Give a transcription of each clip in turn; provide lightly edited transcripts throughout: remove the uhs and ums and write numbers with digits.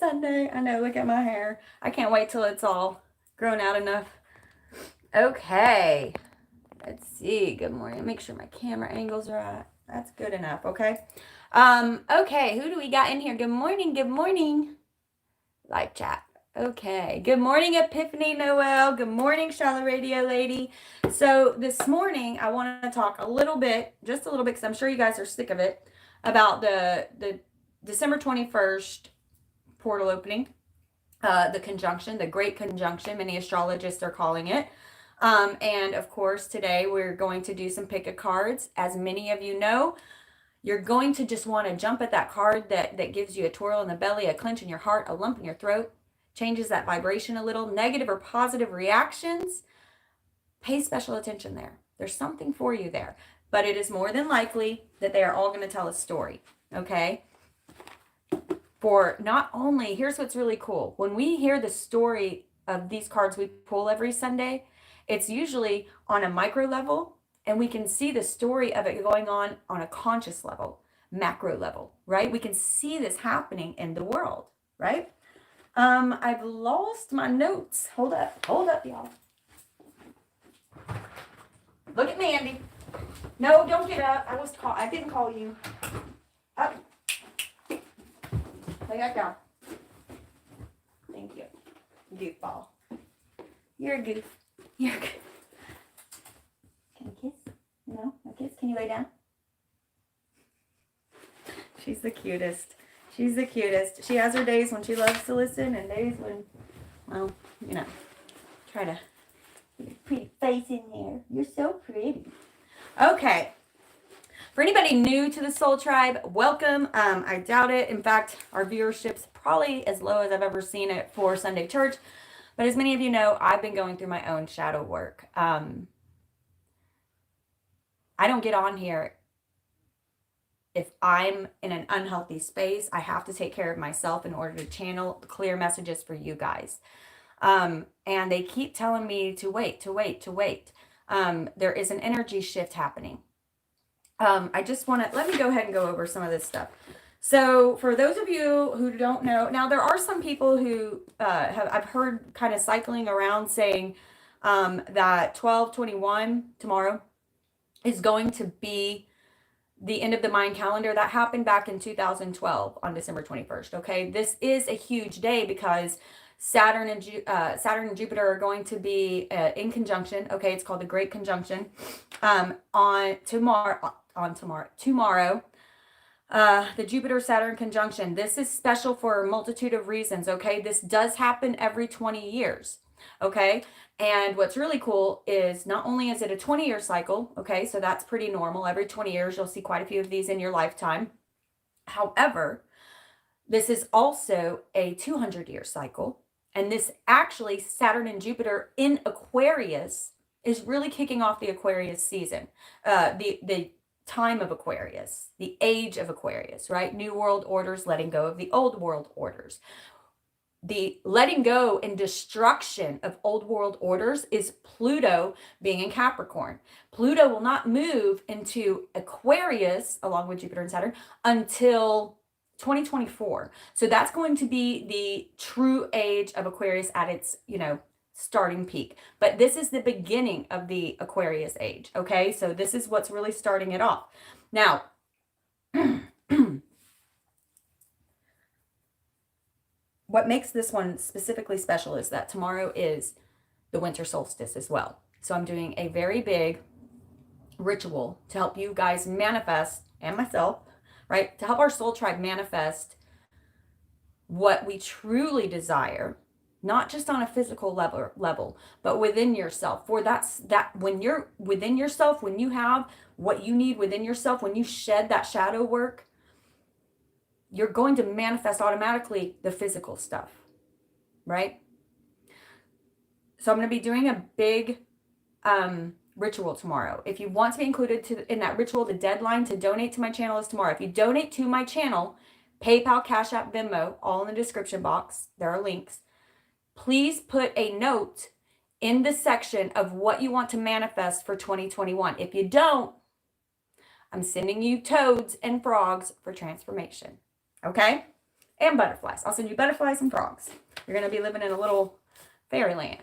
Sunday. I know, look at my hair. I can't wait till it's all grown out enough. Okay. Let's see. Good morning. Make sure my camera angle's right. That's good enough, okay? Okay, who do we got in here? Good morning, good morning. Live chat. Okay. Good morning, Epiphany Noel. Good morning, Charlotte Radio Lady. So this morning, I want to talk a little bit, just a little bit, because I'm sure you guys are sick of it, about the December 21st portal opening, the conjunction, the Great Conjunction, many astrologists are calling it. And of course, today we're going to do some pick a cards. As many of you know, you're going to just want to jump at that card that gives you a twirl in the belly, a clench in your heart, a lump in your throat, changes that vibration a little, negative or positive reactions. Pay special attention there. There's something for you there. But it is more than likely that they are all going to tell a story, okay? For not only, here's what's really cool. When we hear the story of these cards we pull every Sunday, it's usually on a micro level, and we can see the story of it going on a conscious level, macro level, right? We can see this happening in the world, right? I've lost my notes. Hold up, y'all. Look at Mandy. No, don't get up. I didn't call you. Up. Lay back down. Thank you. Goofball. You're a goof. You're a goof. Can I kiss? No? No kiss? Can you lay down? She's the cutest. She's the cutest. She has her days when she loves to listen and days when, well, you know, try to put your pretty face in there. You're so pretty. Okay. For anybody new to the Soul Tribe, welcome. I doubt it. In fact, our viewership's probably as low as I've ever seen it for Sunday church. But as many of you know, I've been going through my own shadow work. I don't get on here if I'm in an unhealthy space. I have to take care of myself in order to channel clear messages for you guys. And they keep telling me to wait. There is an energy shift happening. I just want to, let me go ahead and go over some of this stuff. So for those of you who don't know, now there are some people who I've heard kind of cycling around saying that 12/21 tomorrow is going to be the end of the Mayan calendar. That happened back in 2012 on December 21st. Okay, this is a huge day because Saturn and Jupiter are going to be in conjunction. Okay, it's called the Great Conjunction tomorrow. The Jupiter-Saturn conjunction. This is special for a multitude of reasons. Okay, this does happen every 20 years. Okay, and what's really cool is not only is it a 20-year cycle, okay, so that's pretty normal. Every 20 years, you'll see quite a few of these in your lifetime. However, this is also a 200-year cycle. And this actually, Saturn and Jupiter in Aquarius is really kicking off the Aquarius season. The time of Aquarius, the age of Aquarius, right? New world orders, letting go of the old world orders. The letting go and destruction of old world orders is Pluto being in Capricorn. Pluto will not move into Aquarius along with Jupiter and Saturn until 2024. So that's going to be the true age of Aquarius at its, starting peak. But this is the beginning of the Aquarius age. Okay. So this is what's really starting it off. Now, what makes this one specifically special is that tomorrow is the winter solstice as well. So I'm doing a very big ritual to help you guys manifest, and myself, right? To help our soul tribe manifest what we truly desire, not just on a physical level, but within yourself. For that when you're within yourself, when you have what you need within yourself, when you shed that shadow work, you're going to manifest automatically the physical stuff, right? So I'm going to be doing a big ritual tomorrow. If you want to be included in that ritual, the deadline to donate to my channel is tomorrow. If you donate to my channel, PayPal, Cash App, Venmo, all in the description box, there are links. Please put a note in the section of what you want to manifest for 2021. If you don't, I'm sending you toads and frogs for transformation. Okay? And butterflies. I'll send you butterflies and frogs. You're going to be living in a little fairyland,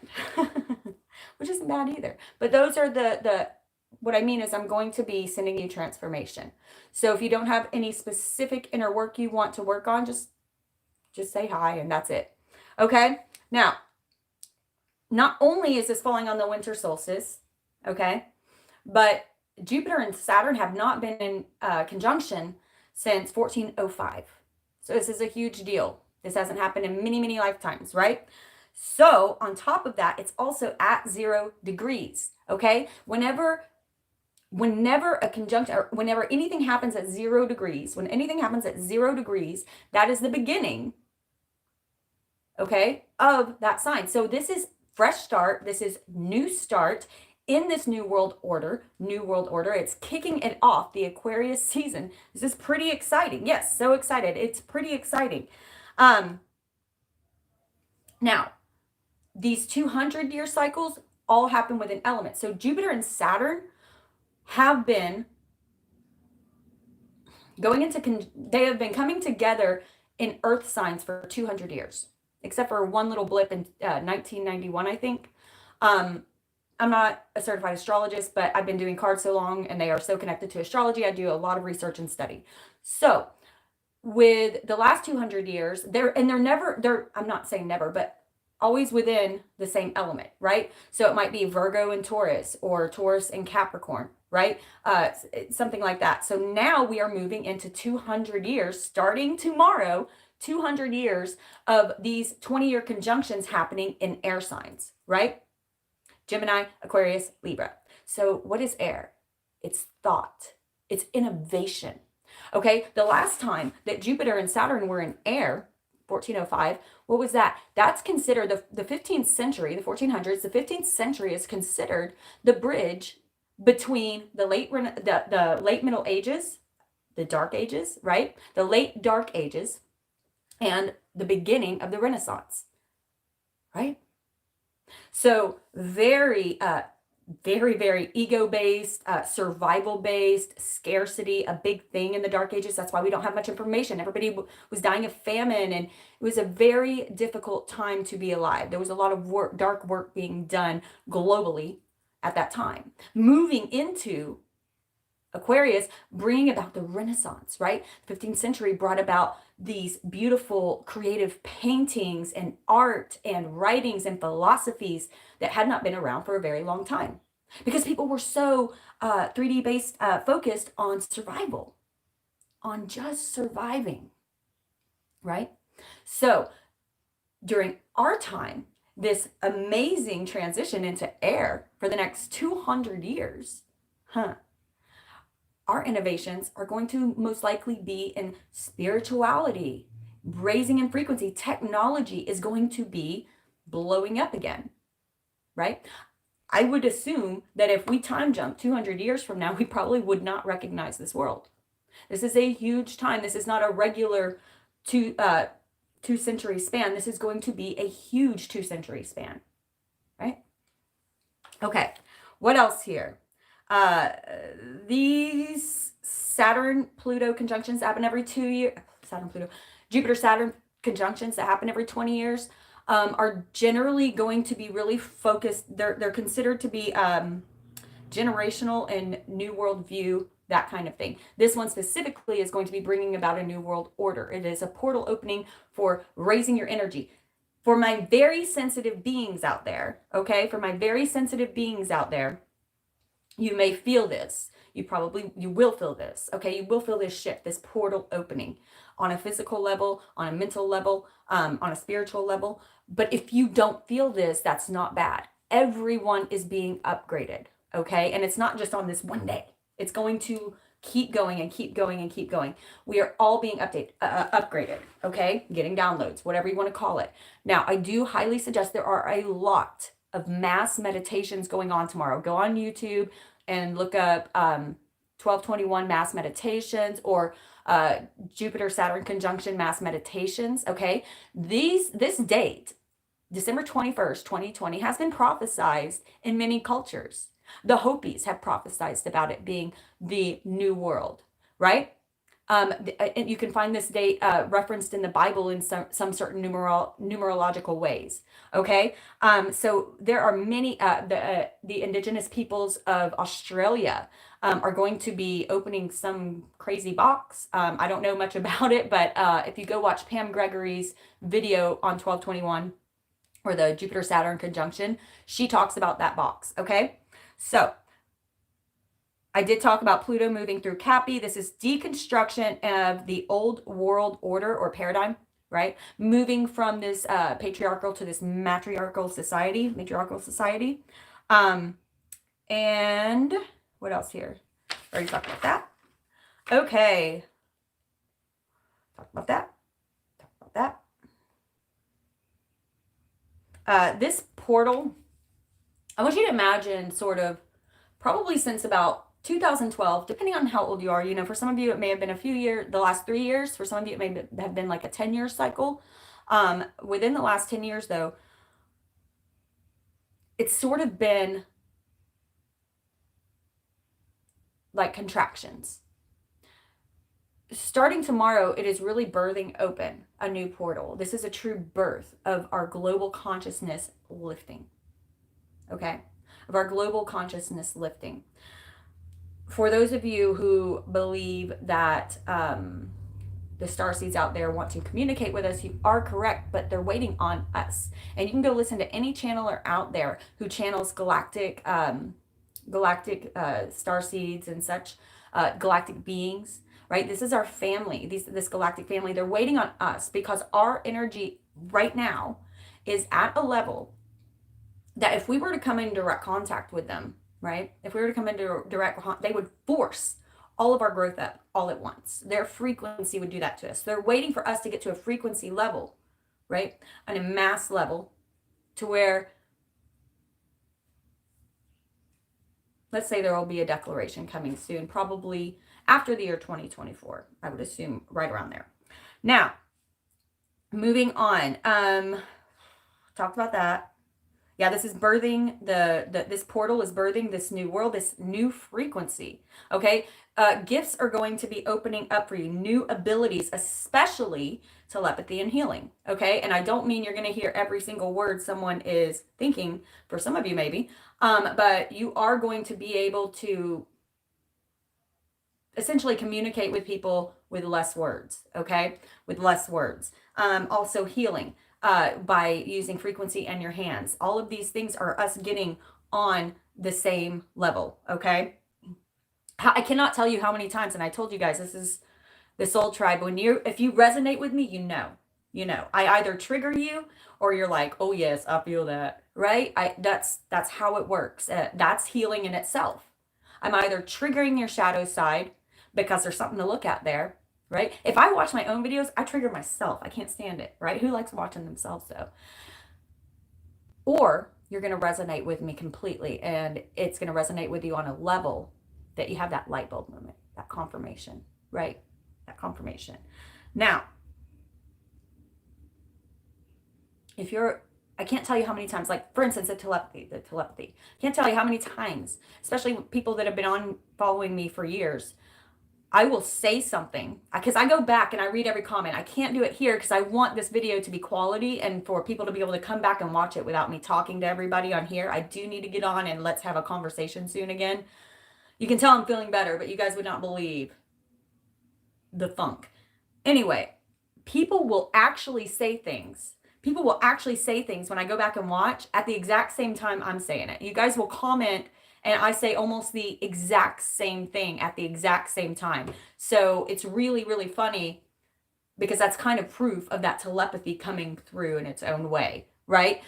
which isn't bad either. But those are what I mean is I'm going to be sending you transformation. So if you don't have any specific inner work you want to work on, just say hi and that's it. Okay? Now, not only is this falling on the winter solstice, okay, but Jupiter and Saturn have not been in conjunction since 1405. So this is a huge deal. This hasn't happened in many, many lifetimes, right? So on top of that, it's also at 0 degrees, okay? Whenever a conjunction, or whenever anything happens at 0 degrees, when anything happens at 0 degrees, that is the beginning, okay, of that sign. So this is fresh start. This is new start in this new world order. It's kicking it off, the Aquarius season. This is pretty exciting. Yes, so excited. It's pretty exciting. Now, these 200-year cycles all happen with an element. So Jupiter and Saturn have been they have been coming together in Earth signs for 200 years, except for one little blip in 1991, I think. I'm not a certified astrologist, but I've been doing cards so long and they are so connected to astrology. I do a lot of research and study. So with the last 200 years, I'm not saying never, but always within the same element, right? So it might be Virgo and Taurus, or Taurus and Capricorn, right? Something like that. So now we are moving into 200 years, starting tomorrow, 200 years of these 20-year conjunctions happening in air signs, right? Gemini, Aquarius, Libra. So what is air? It's thought. It's innovation. Okay, the last time that Jupiter and Saturn were in air, 1405, what was that? That's considered the 15th century, the 1400s, the 15th century is considered the bridge between the late Middle Ages, the Dark Ages, right? The late Dark Ages and the beginning of the Renaissance, right? So very, very ego-based, survival-based, scarcity, a big thing in the Dark Ages. That's why we don't have much information. Everybody was dying of famine, and it was a very difficult time to be alive. There was a lot of dark work being done globally at that time. Moving into Aquarius, bringing about the Renaissance, right? The 15th century brought about these beautiful creative paintings and art and writings and philosophies that had not been around for a very long time, because people were so 3D based, focused on survival, on just surviving, right? So during our time, this amazing transition into air for the next 200 years, our innovations are going to most likely be in spirituality, raising in frequency. Technology is going to be blowing up again, right? I would assume that if we time jump 200 years from now, we probably would not recognize this world. This is a huge time. This is not a regular two-century span. This is going to be a huge 2-century span, right? Okay, what else here? These Saturn-Pluto conjunctions happen every 2 years. Jupiter-Saturn conjunctions that happen every 20 years are generally going to be really focused. They're considered to be generational and new world view, that kind of thing. This one specifically is going to be bringing about a new world order. It is a portal opening for raising your energy. For my very sensitive beings out there, okay? For my very sensitive beings out there, you may feel this. You will feel this, okay? You will feel this shift, this portal opening on a physical level, on a mental level, on a spiritual level. But if you don't feel this, that's not bad. Everyone is being upgraded, okay? And it's not just on this one day. It's going to keep going and keep going and keep going. We are all being upgraded, okay? Getting downloads, whatever you want to call it. Now, I do highly suggest there are a lot of mass meditations going on tomorrow. Go on YouTube and look up 1221 mass meditations, or Jupiter Saturn conjunction mass meditations, okay? This date, December 21st, 2020, has been prophesized in many cultures. The Hopis have prophesized about it being the new world, right? And you can find this date referenced in the Bible in some certain numerological ways. Okay, so there are many the indigenous peoples of Australia are going to be opening some crazy box. I don't know much about it, but if you go watch Pam Gregory's video on 1221 or the Jupiter Saturn conjunction, she talks about that box. Okay, so I did talk about Pluto moving through Cappy. This is deconstruction of the old world order or paradigm, right? Moving from this patriarchal to this matriarchal society. And what else here? Already talked about that. Okay. Talk about that. Talk about that. This portal, I want you to imagine sort of probably since about 2012, depending on how old you are. You know, for some of you, it may have been a few years, the last 3 years. For some of you, it may have been like a 10-year cycle. Within the last 10 years, though, it's sort of been like contractions. Starting tomorrow, it is really birthing open a new portal. This is a true birth of our global consciousness lifting. Okay? Of our global consciousness lifting. For those of you who believe that the starseeds out there want to communicate with us, you are correct, but they're waiting on us. And you can go listen to any channeler out there who channels galactic starseeds and such, galactic beings, right? This is our family, this galactic family. They're waiting on us because our energy right now is at a level that if we were to come in direct contact with them, right? If we were to come into direct, they would force all of our growth up all at once. Their frequency would do that to us. They're waiting for us to get to a frequency level, right? On a mass level to where, let's say there will be a declaration coming soon, probably after the year 2024. I would assume right around there. Now, moving on. Talked about that. Yeah, this is birthing this portal is birthing this new world, this new frequency. Okay, gifts are going to be opening up for you, new abilities, especially telepathy and healing. Okay, and I don't mean you're going to hear every single word someone is thinking. For some of you, maybe, but you are going to be able to essentially communicate with people with less words. Okay, with less words. Also healing. By using frequency and your hands. All of these things are us getting on the same level, okay? I cannot tell you how many times, and I told you guys, this is the soul tribe. If you resonate with me, you know. I either trigger you or you're like, oh yes, I feel that, right? That's how it works. That's healing in itself. I'm either triggering your shadow side because there's something to look at there, right? If I watch my own videos, I trigger myself. I can't stand it, right? Who likes watching themselves though? Or you're going to resonate with me completely, and it's going to resonate with you on a level that you have that light bulb moment, that confirmation, right? That confirmation. Now, I can't tell you how many times, like for instance, the telepathy. I can't tell you how many times, especially people that have been on following me for years, I will say something because I go back and I read every comment. I can't do it here because I want this video to be quality and for people to be able to come back and watch it without me talking to everybody on here. I do need to get on and let's have a conversation soon again. You can tell I'm feeling better, but you guys would not believe the funk. Anyway, people will actually say things. People will actually say things when I go back and watch at the exact same time I'm saying it. You guys will comment and I say almost the exact same thing at the exact same time. So it's really, really funny because that's kind of proof of that telepathy coming through in its own way, right?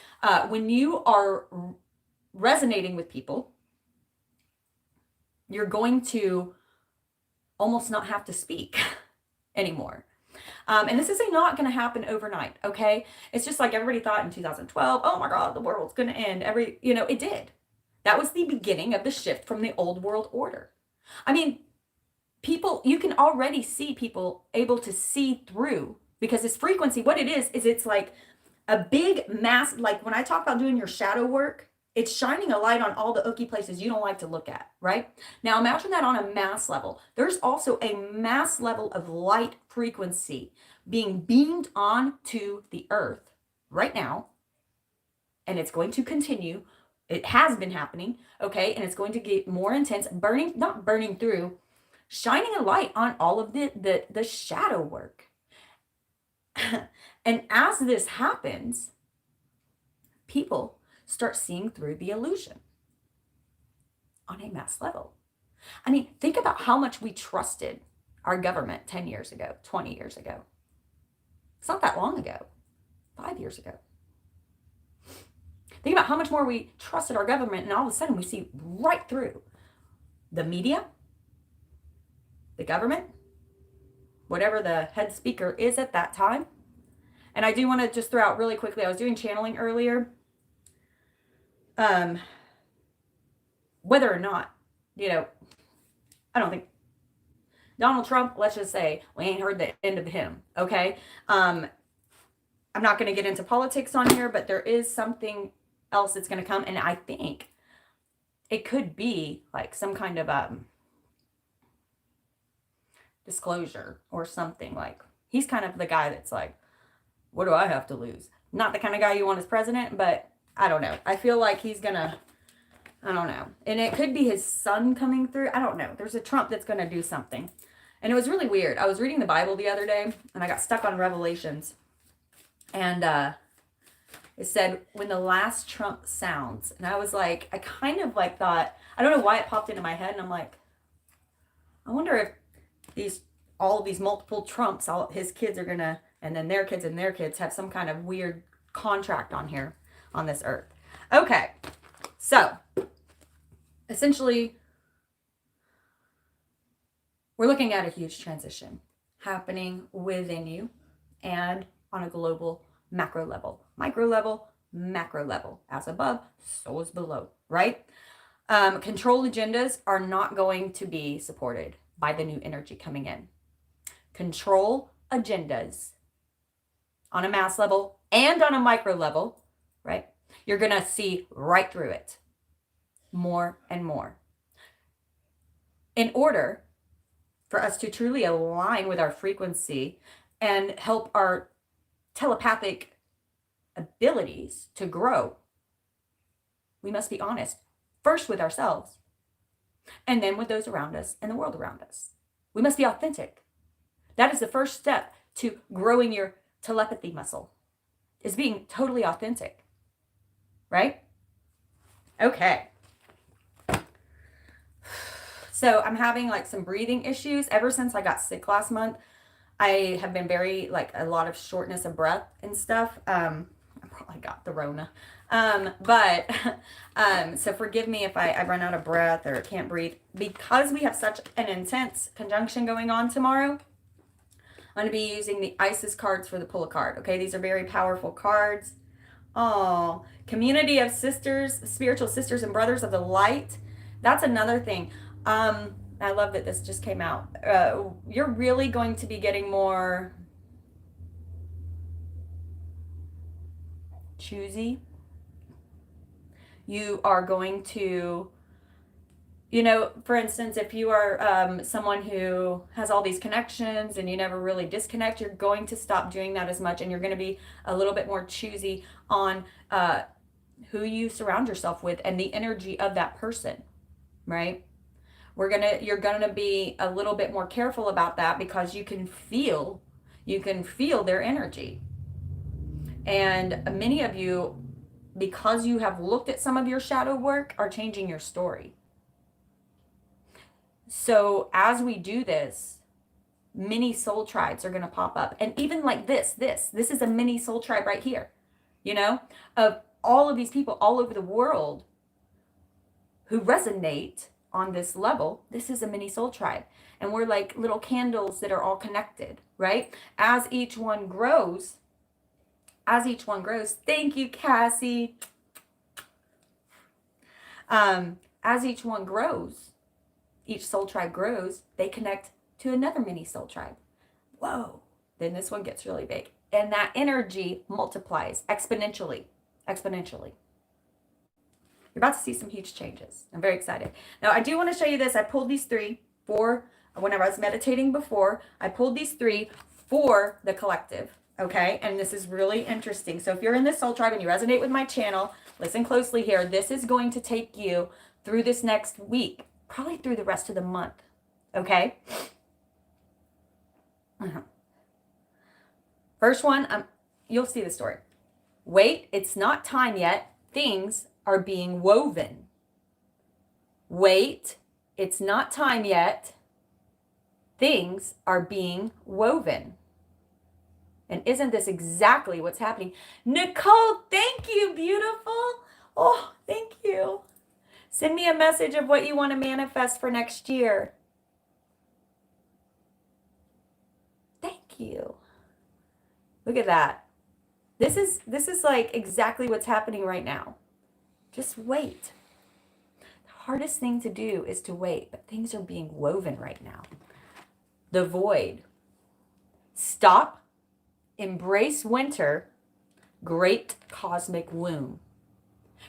When you are resonating with people, you're going to almost not have to speak anymore. And this is not going to happen overnight, okay? It's just like everybody thought in 2012, oh my God, the world's going to end. It did. That was the beginning of the shift from the old world order. I mean, people, you can already see people able to see through because this frequency, what it is it's like a big mass, like when I talk about doing your shadow work, It's shining a light on all the ooky places you don't like to look at, right? Now imagine that on a mass level. There's also a mass level of light frequency being beamed onto the earth right now, and it's going to continue. It has been happening, okay? And it's going to get more intense, burning, not burning through, shining a light on all of the shadow work. And as this happens, people start seeing through the illusion on a mass level. I mean, think about how much we trusted our government 10 years ago, 20 years ago. It's not that long ago, 5 years ago. Think about how much more we trusted our government, and all of a sudden we see right through the media, the government, whatever the head speaker is at that time. And I do want to just throw out really quickly, I was doing channeling earlier. Whether or not, I don't think Donald Trump, let's just say, we ain't heard the end of him, okay? I'm not going to get into politics on here, but there is something else that's going to come, and I think it could be like some kind of disclosure or something. Like, he's kind of the guy that's like, what do I have to lose? Not the kind of guy you want as president, but I don't know. I feel like he's going to, I don't know. And it could be his son coming through. I don't know. There's a Trump that's going to do something. And it was really weird. I was reading the Bible the other day, and I got stuck on Revelations. And it said, when the last trump sounds. And I was like, I kind of like thought, I don't know why it popped into my head. And I'm like, I wonder if all of these multiple Trumps, all his kids are going to, and then their kids have some kind of weird contract on here, on this earth. Okay. So, essentially, we're looking at a huge transition happening within you and on a global macro level. Micro level, macro level. As above, so is below, right? Control agendas are not going to be supported by the new energy coming in. Control agendas on a mass level and on a micro level, right? You're going to see right through it more and more. In order for us to truly align with our frequency and help our telepathic abilities to grow, we must be honest, first with ourselves, and then with those around us and the world around us. We must be authentic. That is the first step to growing your telepathy muscle, is being totally authentic, right? Okay. So I'm having like some breathing issues. Ever since I got sick last month, I have been very, like, a lot of shortness of breath and stuff. I probably got the Rona. So forgive me if I run out of breath or can't breathe. Because we have such an intense conjunction going on tomorrow, I'm going to be using the Isis cards for the pull a card. Okay, these are very powerful cards. Oh, community of sisters, spiritual sisters and brothers of the light. That's another thing. I love that this just came out. You're really going to be getting more choosy. You are going to, for instance, if you are someone who has all these connections and you never really disconnect, you're going to stop doing that as much, and you're going to be a little bit more choosy on who you surround yourself with and the energy of that person, right? You're gonna be a little bit more careful about that, because you can feel their energy. And many of you, because you have looked at some of your shadow work, are changing your story. So as we do this, mini soul tribes are going to pop up. And even like this is a mini soul tribe right here, of all of these people all over the world who resonate on this level. This is a mini soul tribe. And we're like little candles that are all connected, right? As each one grows, thank you, Cassie. As each one grows, each soul tribe grows, they connect to another mini soul tribe. Whoa. Then this one gets really big. And that energy multiplies exponentially. You're about to see some huge changes. I'm very excited. Now, I do want to show you this. I pulled these 3 for whenever I was meditating before. I pulled these 3 for the collective, okay? And this is really interesting. So if you're in the soul tribe and you resonate with my channel, listen closely here. This is going to take you through this next week, probably through the rest of the month, okay? First one, you'll see the story. Wait, it's not time yet. Things are being woven. Wait, it's not time yet. Things are being woven. And isn't this exactly what's happening? Nicole, thank you, beautiful. Oh, thank you. Send me a message of what you want to manifest for next year. Thank you. Look at that. This is like exactly what's happening right now. Just wait. The hardest thing to do is to wait, but things are being woven right now. The void. Stop. Embrace winter. Great cosmic womb.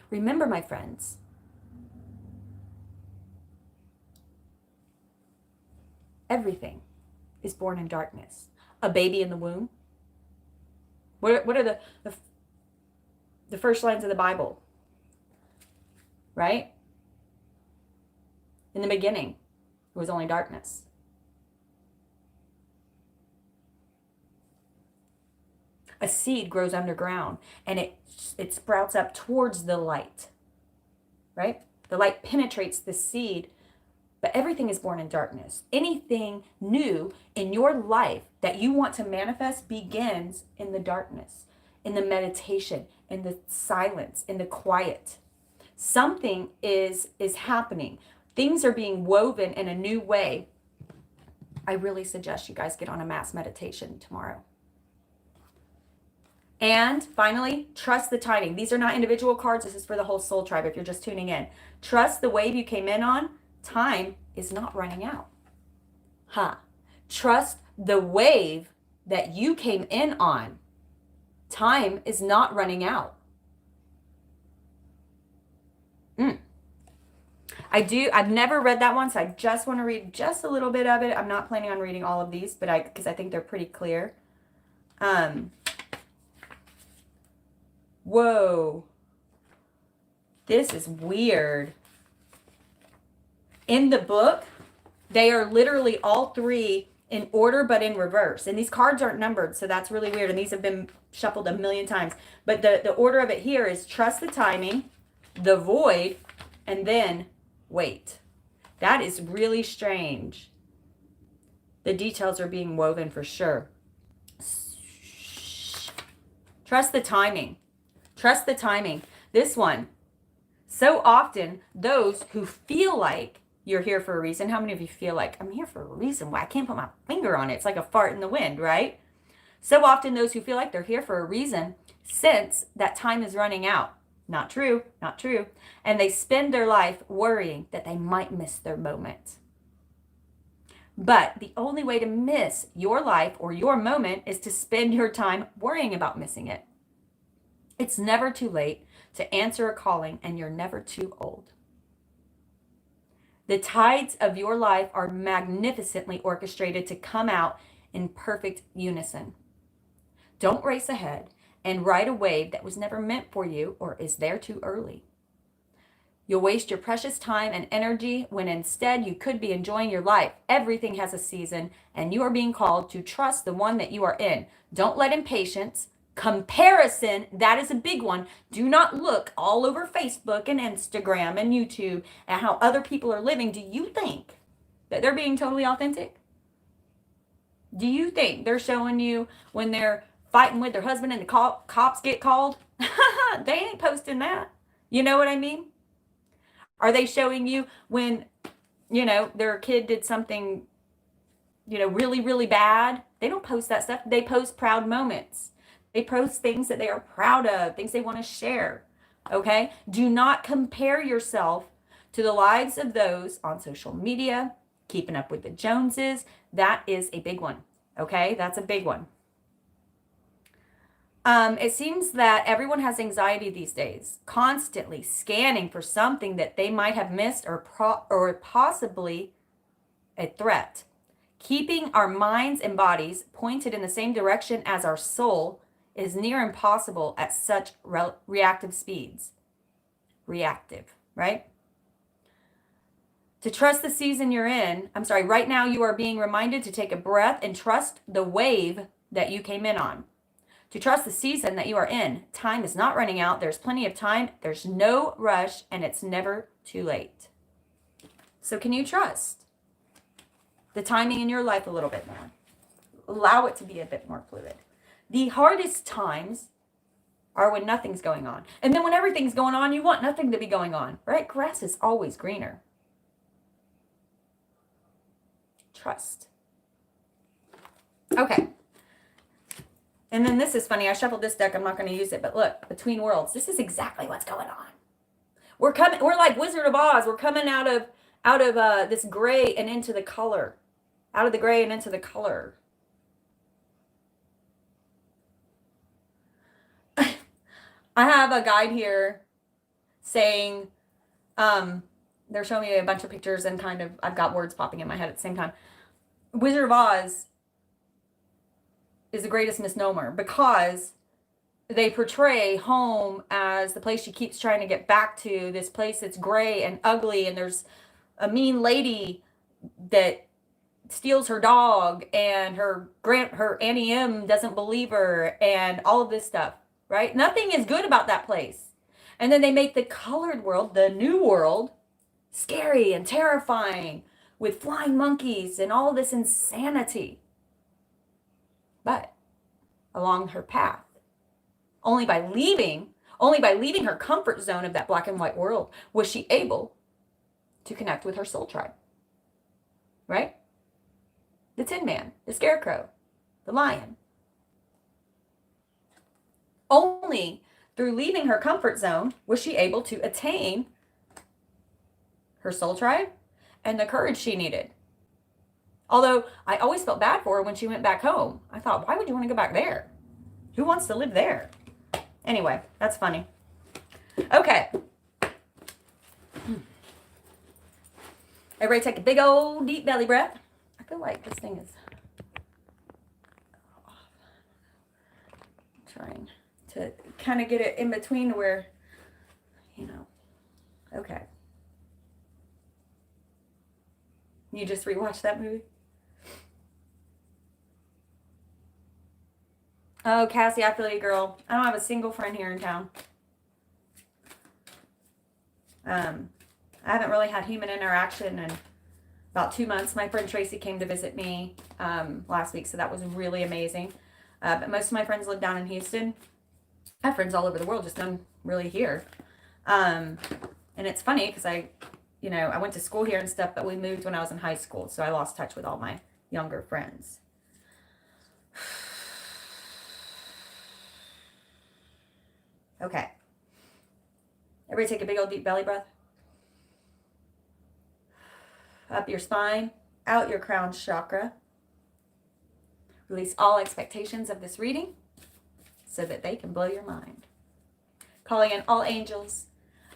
Remember, my friends, everything is born in darkness. A baby in the womb. What are the first lines of the Bible? Right? In the beginning, it was only darkness. A seed grows underground and it sprouts up towards the light. Right? The light penetrates the seed, but everything is born in darkness. Anything new in your life that you want to manifest begins in the darkness, in the meditation, in the silence, in the quiet. Something is happening. Things are being woven in a new way. I really suggest you guys get on a mass meditation tomorrow. And finally, trust the timing. These are not individual cards. This is for the whole soul tribe if you're just tuning in. Trust the wave you came in on. Time is not running out. Trust the wave that you came in on. Time is not running out. I've never read that one, so I just want to read just a little bit of it. I'm not planning on reading all of these, but because I think they're pretty clear. Whoa. This is weird. In the book, they are literally all 3 in order, but in reverse. And these cards aren't numbered, so that's really weird. And these have been shuffled a million times. But the order of it here is trust the timing, the void, and then wait. That is really strange. The details are being woven for sure. Trust the timing. Trust the timing. This one. So often, those who feel like you're here for a reason. How many of you feel like, I'm here for a reason? Why I can't put my finger on it. It's like a fart in the wind, right? So often, those who feel like they're here for a reason sense that time is running out. Not true. Not true. And they spend their life worrying that they might miss their moment. But the only way to miss your life or your moment is to spend your time worrying about missing it. It's never too late to answer a calling, and you're never too old. The tides of your life are magnificently orchestrated to come out in perfect unison. Don't race ahead and ride a wave that was never meant for you or is there too early. You'll waste your precious time and energy when instead you could be enjoying your life. Everything has a season, and you are being called to trust the one that you are in. Don't let impatience, comparison, that is a big one. Do not look all over Facebook and Instagram and YouTube at how other people are living. Do you think that they're being totally authentic? Do you think they're showing you when they're fighting with their husband and the cops get called? They ain't posting that. You know what I mean? Are they showing you when, their kid did something, really, really bad? They don't post that stuff. They post proud moments. They post things that they are proud of, things they want to share. Okay? Do not compare yourself to the lives of those on social media, keeping up with the Joneses. That is a big one. Okay? That's a big one. It seems that everyone has anxiety these days, constantly scanning for something that they might have missed or possibly a threat. Keeping our minds and bodies pointed in the same direction as our soul is near impossible at such reactive speeds. Reactive, right? To trust the season you're in, right now you are being reminded to take a breath and trust the wave that you came in on. To trust the season that you are in. Time is not running out. There's plenty of time. There's no rush, and it's never too late. So can you trust the timing in your life a little bit more? Allow it to be a bit more fluid. The hardest times are when nothing's going on. And then when everything's going on, you want nothing to be going on, right? Grass is always greener. Trust. Okay. And then this is funny. I shuffled this deck. I'm not going to use it, but look, Between Worlds. This is exactly what's going on. We're like Wizard of Oz. We're coming out of this gray and into the color. Out of the gray and into the color. I have a guide here saying, they're showing me a bunch of pictures and kind of, I've got words popping in my head at the same time. Wizard of Oz is the greatest misnomer because they portray home as the place she keeps trying to get back to, this place that's gray and ugly, and there's a mean lady that steals her dog, and her Auntie M doesn't believe her, and all of this stuff, right? Nothing is good about that place. And then they make the colored world, the new world, scary and terrifying with flying monkeys and all this insanity. But along her path, only by leaving her comfort zone of that black and white world, was she able to connect with her soul tribe. Right? The Tin Man, the Scarecrow, the Lion. Only through leaving her comfort zone was she able to attain her soul tribe and the courage she needed. Although I always felt bad for her when she went back home. I thought, why would you want to go back there? Who wants to live there? Anyway, that's funny. Okay. Everybody take a big old deep belly breath. I feel like this thing is off. I'm trying to kind of get it in between where, okay. You just rewatched that movie? Oh, Cassie, I feel you, girl. I don't have a single friend here in town. I haven't really had human interaction in about 2 months. My friend Tracy came to visit me last week, so that was really amazing. But most of my friends live down in Houston. I have friends all over the world, just none really here. And it's funny because I went to school here and stuff, but we moved when I was in high school, so I lost touch with all my younger friends. Okay. Everybody take a big old deep belly breath. Up your spine, out your crown chakra. Release all expectations of this reading so that they can blow your mind. Calling in all angels,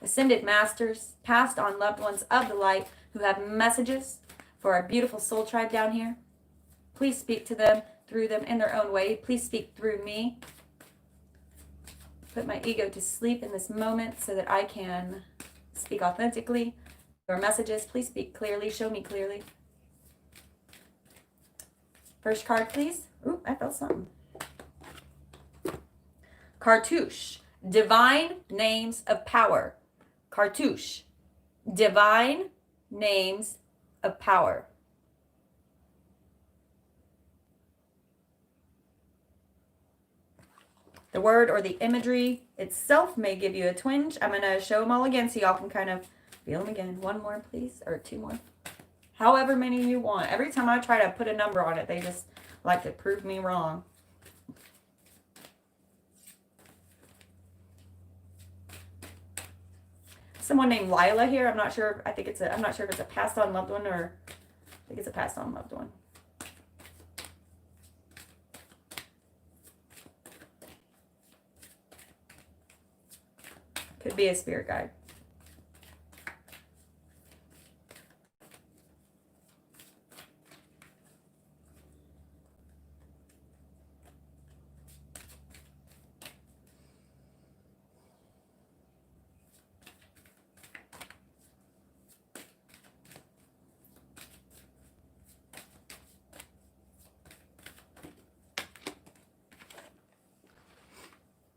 ascended masters, passed on loved ones of the light who have messages for our beautiful soul tribe down here. Please speak to them, through them, in their own way. Please speak through me. Put my ego to sleep in this moment so that I can speak authentically. Your messages, please speak clearly. Show me clearly. First card, please. Ooh, I felt something. Cartouche. Divine names of power. Cartouche. Divine names of power. The word or the imagery itself may give you a twinge. I'm going to show them all again so y'all can kind of feel them again. One more, please, or two more. However many you want. Every time I try to put a number on it, they just like to prove me wrong. Someone named Lila here. I'm not sure. I'm not sure if it's a passed on loved one or I think it's a passed on loved one. Could be a spirit guide.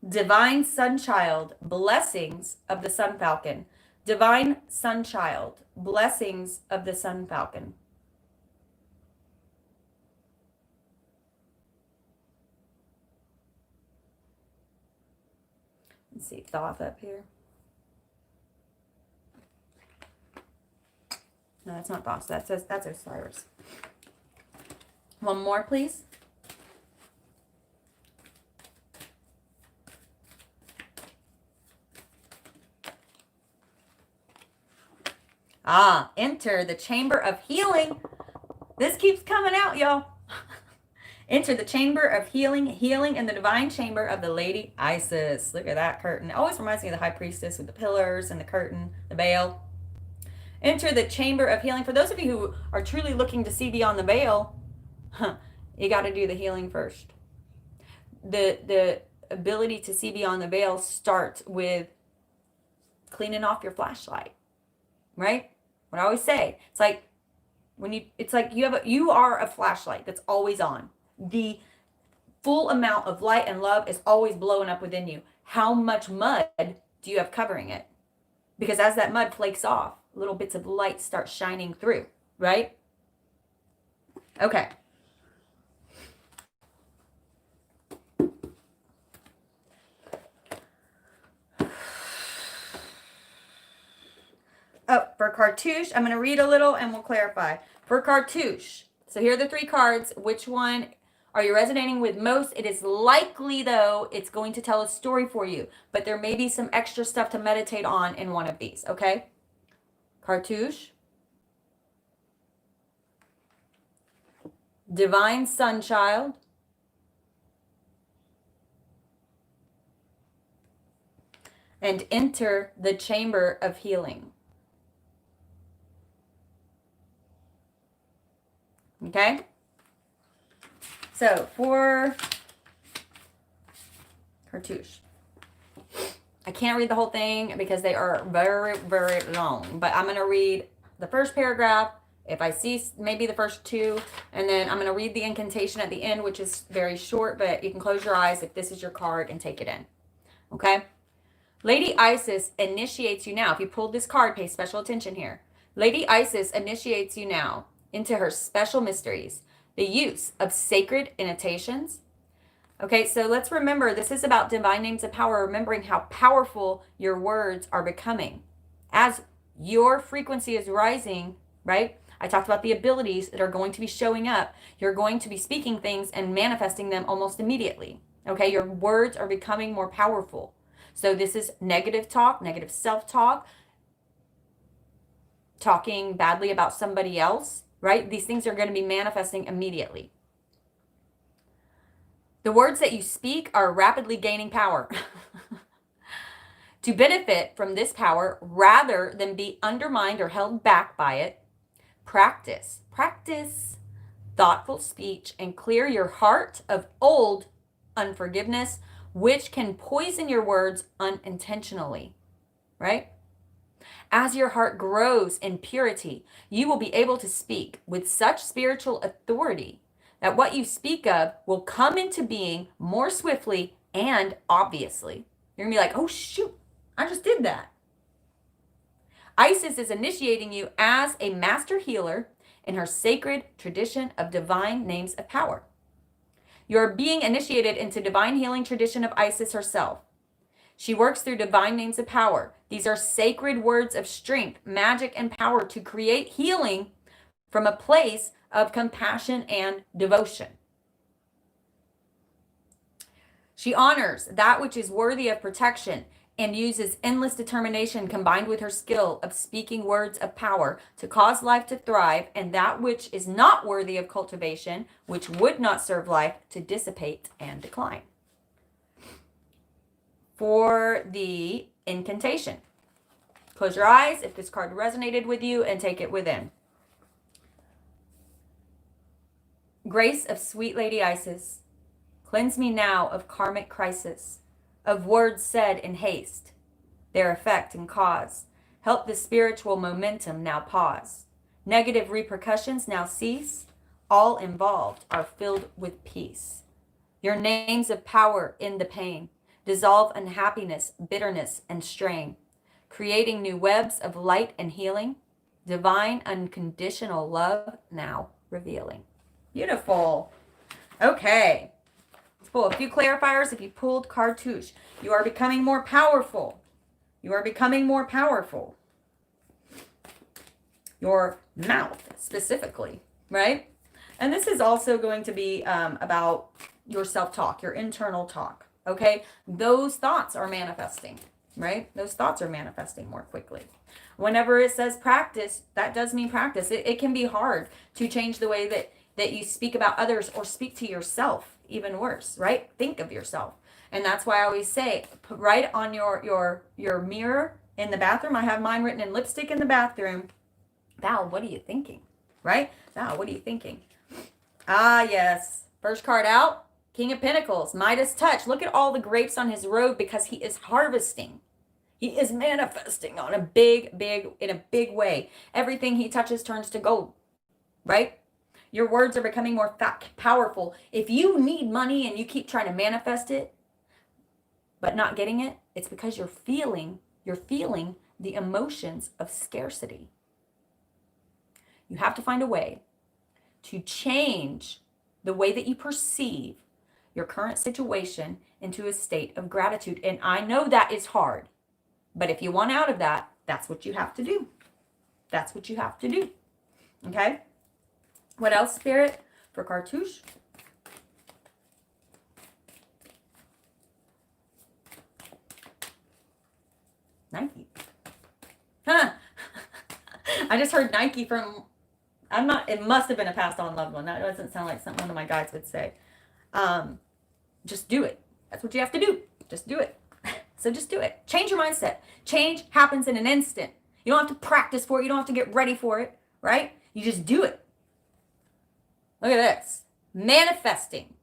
Divine Sunchild, blessings of the Sun Falcon. Divine Sunchild, blessings of the Sun Falcon. Let's see, Thoth up here. No, that's not Thoth. That's Osiris. One more, please. Enter the chamber of healing. This keeps coming out, y'all. Enter the chamber of healing, healing in the divine chamber of the Lady Isis. Look at that curtain. It always reminds me of the high priestess with the pillars and the curtain, the veil. Enter the chamber of healing. For those of you who are truly looking to see beyond the veil, you got to do the healing first. The ability to see beyond the veil starts with cleaning off your flashlight, right? What I always say, it's like you are a flashlight that's always on. The full amount of light and love is always blowing up within you. How much mud do you have covering it? Because as that mud flakes off, little bits of light start shining through, right? Okay. Oh, for Cartouche, I'm going to read a little and we'll clarify. For Cartouche, so here are the 3 cards. Which one are you resonating with most? It is likely, though, it's going to tell a story for you, but there may be some extra stuff to meditate on in one of these, okay? Cartouche. Divine Sunchild. And enter the chamber of healing. Okay? So, for Cartouche. I can't read the whole thing because they are very, very long. But I'm going to read the first paragraph. If I see maybe the first 2. And then I'm going to read the incantation at the end, which is very short. But you can close your eyes if this is your card and take it in. Okay? Lady Isis initiates you now. If you pulled this card, pay special attention here. Lady Isis initiates you now into her special mysteries, the use of sacred innotations. Okay, so let's remember, this is about divine names of power, remembering how powerful your words are becoming. As your frequency is rising, right? I talked about the abilities that are going to be showing up. You're going to be speaking things and manifesting them almost immediately. Okay, your words are becoming more powerful. So this is negative talk, negative self-talk, talking badly about somebody else, right? These things are going to be manifesting immediately. The words that you speak are rapidly gaining power. To benefit from this power, rather than be undermined or held back by it, practice thoughtful speech and clear your heart of old unforgiveness, which can poison your words unintentionally, right? As your heart grows in purity, you will be able to speak with such spiritual authority that what you speak of will come into being more swiftly and obviously. You're going to be like, oh, shoot, I just did that. Isis is initiating you as a master healer in her sacred tradition of divine names of power. You're being initiated into divine healing tradition of Isis herself. She works through divine names of power. These are sacred words of strength, magic, and power to create healing from a place of compassion and devotion. She honors that which is worthy of protection and uses endless determination combined with her skill of speaking words of power to cause life to thrive, and that which is not worthy of cultivation, which would not serve life, to dissipate and decline. for the incantation. Close your eyes if this card resonated with you and take it within. Grace of sweet Lady Isis, cleanse me now of karmic crisis, of words said in haste, their effect and cause. Help the spiritual momentum now pause. Negative repercussions now cease. All involved are filled with peace. Your names of power in the pain dissolve unhappiness, bitterness, and strain, creating new webs of light and healing. Divine unconditional love now revealing. Beautiful. Okay. Let's pull a few clarifiers. If you pulled Cartouche, you are becoming more powerful. You are becoming more powerful. Your mouth specifically, right? And this is also going to be about your self-talk, your internal talk, okay? Those thoughts are manifesting, right? Those thoughts are manifesting more quickly. Whenever it says practice, that does mean practice. It can be hard to change the way that you speak about others or speak to yourself, even worse, right? Think of yourself. And that's why I always say, put right on your mirror in the bathroom. I have mine written in lipstick in the bathroom. Val, what are you thinking? Right? Val, what are you thinking? Ah, yes. First card out, King of Pentacles, Midas touch. Look at all the grapes on his robe because he is harvesting. He is manifesting on in a big way. Everything he touches turns to gold, right? Your words are becoming more powerful. If you need money and you keep trying to manifest it, but not getting it, it's because you're feeling the emotions of scarcity. You have to find a way to change the way that you perceive your current situation into a state of gratitude. And I know that is hard, but if you want out of that, that's what you have to do. That's what you have to do. Okay? What else, Spirit, for Cartouche? Nike. Huh. I just heard Nike from, it must have been a passed on loved one. That doesn't sound like something one of my guides would say. Just do it. That's what you have to do. Just do it. So just do it. Change your mindset. Change happens in an instant. You don't have to practice for it. You don't have to get ready for it, right? You just do it. Look at this. Manifesting.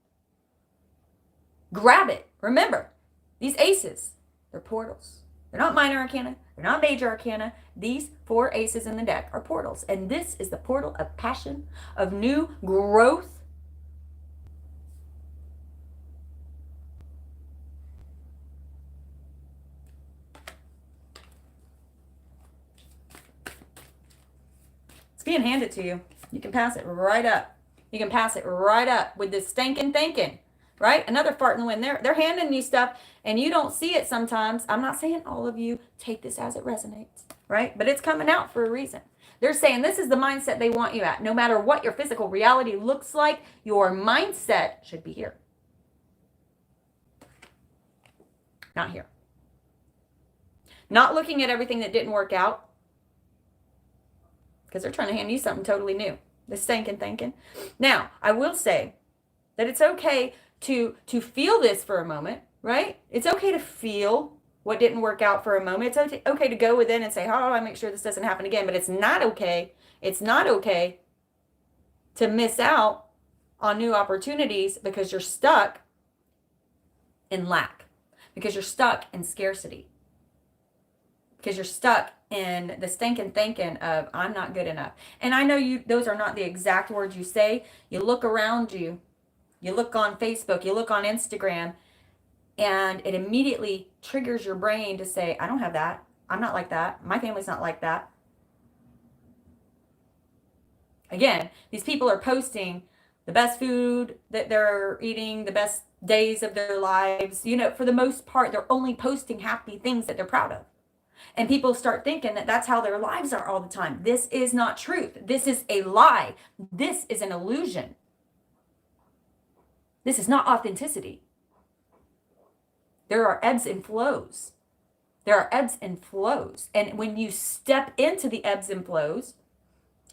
Grab it. Remember, these aces, they're portals. They're not minor arcana. They're not major arcana. These 4 aces in the deck are portals. And this is the portal of passion, of new growth. It's being handed to you. You can pass it right up. You can pass it right up with this stinking thinking. Right? Another fart in the wind. They're handing you stuff and you don't see it sometimes. I'm not saying all of you take this as it resonates, right? But it's coming out for a reason. They're saying this is the mindset they want you at. No matter what your physical reality looks like, your mindset should be here. Not here. Not looking at everything that didn't work out because they're trying to hand you something totally new. This stinking thinking. Now, I will say that it's okay to feel this for a moment, right? It's okay to feel what didn't work out for a moment. It's okay to go within and say, how do I make sure this doesn't happen again? But it's not okay. It's not okay to miss out on new opportunities because you're stuck in lack, because you're stuck in scarcity, because you're stuck in the stinking thinking of, I'm not good enough. And I know those are not the exact words you say. You look around you. You look on Facebook, you look on Instagram, and it immediately triggers your brain to say, I don't have that. I'm not like that. My family's not like that. Again, these people are posting the best food that they're eating, the best days of their lives. You know, for the most part, they're only posting happy things that they're proud of. And people start thinking that that's how their lives are all the time. This is not truth. This is a lie. This is an illusion. This is not authenticity. There are ebbs and flows. There are ebbs and flows. And when you step into the ebbs and flows,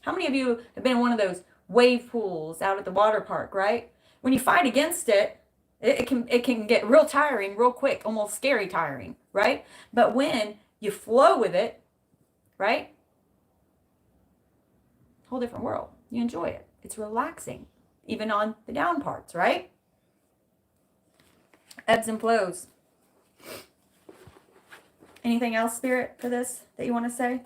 how many of you have been in one of those wave pools out at the water park, right? When you fight against it, It can get real tiring real quick, almost scary tiring, right? But when you flow with it, right? Whole different world. You enjoy it. It's relaxing, even on the down parts, right? Ebbs and flows. Anything else, Spirit, for this that you want to say?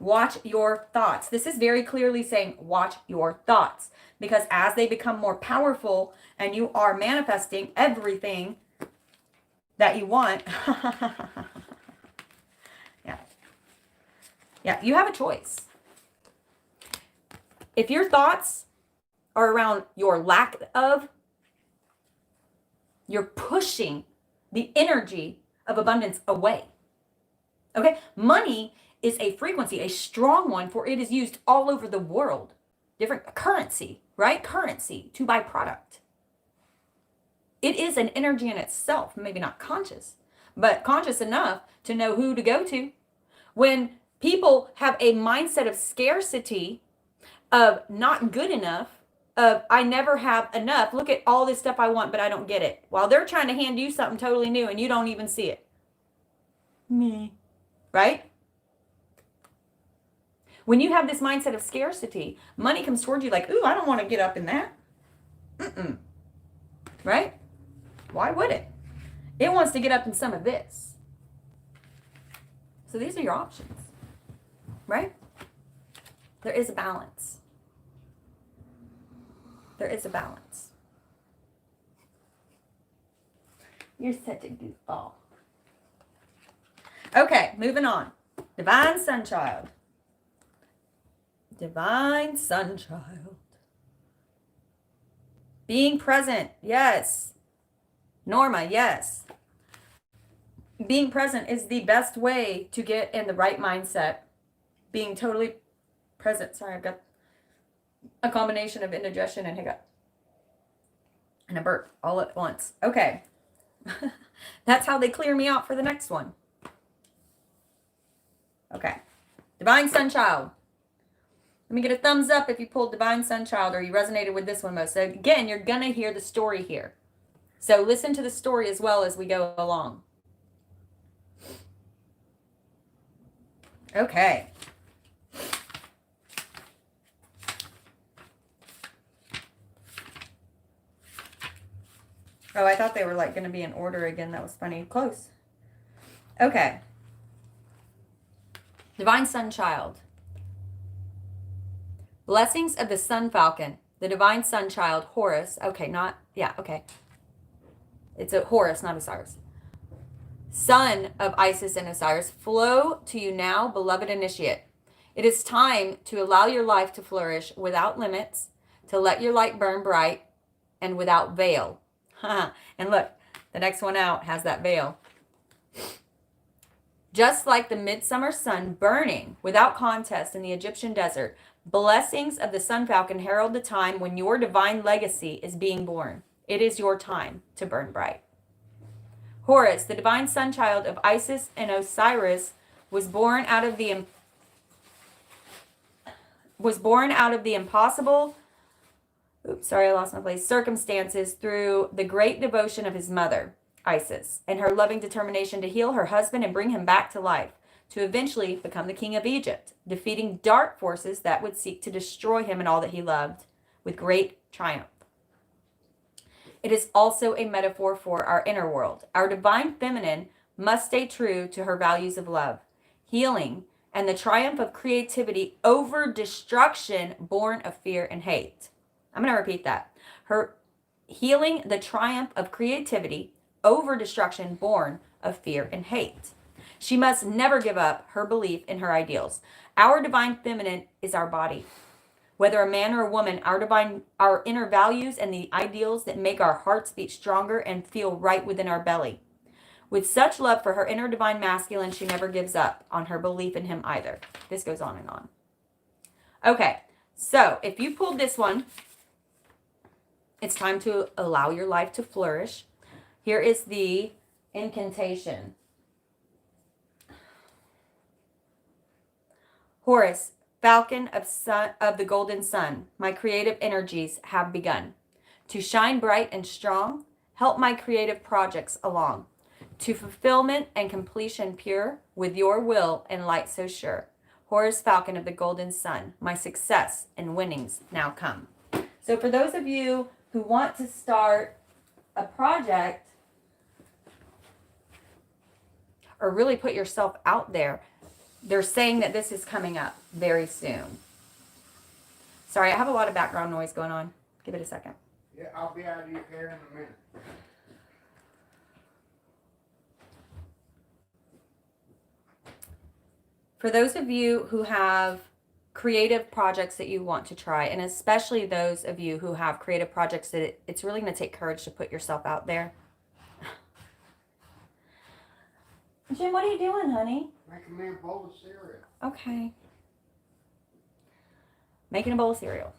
Watch your thoughts. This is very clearly saying watch your thoughts, because as they become more powerful and you are manifesting everything that you want, yeah, you have a choice. If your thoughts are around your lack of, you're pushing the energy of abundance away. Okay? Money is a frequency, a strong one, for it is used all over the world. Different currency, right? Currency to buy product. It is an energy in itself, maybe not conscious, but conscious enough to know who to go to. When people have a mindset of scarcity, of not good enough, of I never have enough, look at all this stuff I want, but I don't get it, while they're trying to hand you something totally new and you don't even see it. Me. Right? When you have this mindset of scarcity, money comes towards you like, ooh, I don't want to get up in that. Right? Why would it? It wants to get up in some of this. So these are your options. Right? There is a balance. There is a balance. You're such a goofball. Okay, moving on. Divine Sunchild. Divine Sunchild. Being present, yes. Norma, yes. Being present is the best way to get in the right mindset. Being totally present. Sorry, I've got a combination of indigestion and hiccup. And a burp all at once. Okay. That's how they clear me out for the next one. Okay. Divine Sunchild. Let me get a thumbs up if you pulled Divine Sunchild or you resonated with this one most. So again, you're going to hear the story here. So listen to the story as well as we go along. Okay. Oh, I thought they were like going to be in order again. That was funny. Close. Okay. Divine Sunchild. Blessings of the Sun Falcon, the Divine Sunchild, Horus. Okay, okay. It's a Horus, not Osiris. Son of Isis and Osiris, flow to you now, beloved initiate. It is time to allow your life to flourish without limits, to let your light burn bright and without veil. And look, the next one out has that veil. Just like the midsummer sun burning without contest in the Egyptian desert, blessings of the Sun Falcon herald the time when your divine legacy is being born. It is your time to burn bright. Horus, the divine sunchild of Isis and Osiris, was born out of the impossible, circumstances through the great devotion of his mother, Isis, and her loving determination to heal her husband and bring him back to life, to eventually become the king of Egypt, defeating dark forces that would seek to destroy him and all that he loved with great triumph. It is also a metaphor for our inner world. Our divine feminine must stay true to her values of love, healing, and the triumph of creativity over destruction born of fear and hate. I'm going to repeat that. Her healing, the triumph of creativity over destruction born of fear and hate. She must never give up her belief in her ideals. Our divine feminine is our body. Whether a man or a woman, our inner values and the ideals that make our hearts beat stronger and feel right within our belly. With such love for her inner divine masculine, she never gives up on her belief in him either. This goes on and on. Okay, so if you pulled this one, it's time to allow your life to flourish. Here is the incantation. Horus, falcon of the golden sun, my creative energies have begun to shine bright and strong. Help my creative projects along to fulfillment and completion pure with your will and light so sure. Horus Falcon of the Golden Sun, my success and winnings now come. So for those of you who want to start a project or really put yourself out there, they're saying that this is coming up very soon. Sorry, I have a lot of background noise going on. Give it a second. Yeah, I'll be out of your hair in a minute. For those of you who have creative projects that you want to try, and especially those of you who have creative projects that it's really going to take courage to put yourself out there. Jim, what are you doing, honey? Making me a bowl of cereal. Okay. Making a bowl of cereal.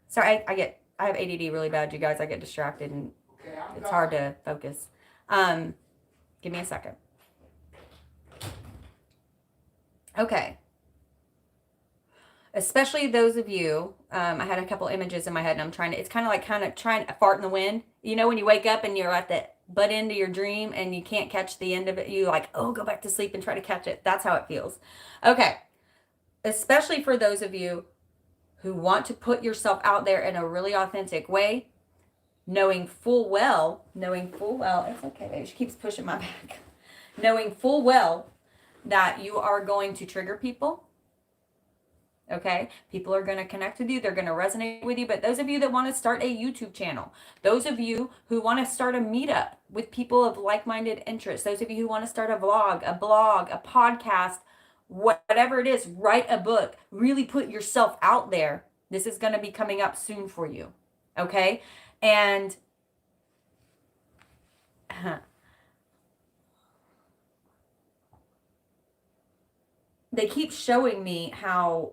Sorry, I have ADD really bad, you guys. I get distracted and it's hard to focus. Give me a second. Okay. Especially those of you, I had a couple images in my head and I'm trying to, it's kind of trying to fart in the wind. You know, when you wake up and you're at the butt end of your dream and you can't catch the end of it, you like, oh, go back to sleep and try to catch it. That's how it feels. Okay. Especially for those of you who want to put yourself out there in a really authentic way, knowing full well, it's okay, baby. She keeps pushing my back. Knowing full well that you are going to trigger people. Okay, people are going to connect with you. They're going to resonate with you. But those of you that want to start a YouTube channel, those of you who want to start a meetup with people of like-minded interests, those of you who want to start a vlog, a blog, a podcast, whatever it is, write a book, really put yourself out there. This is going to be coming up soon for you. Okay, and they keep showing me how,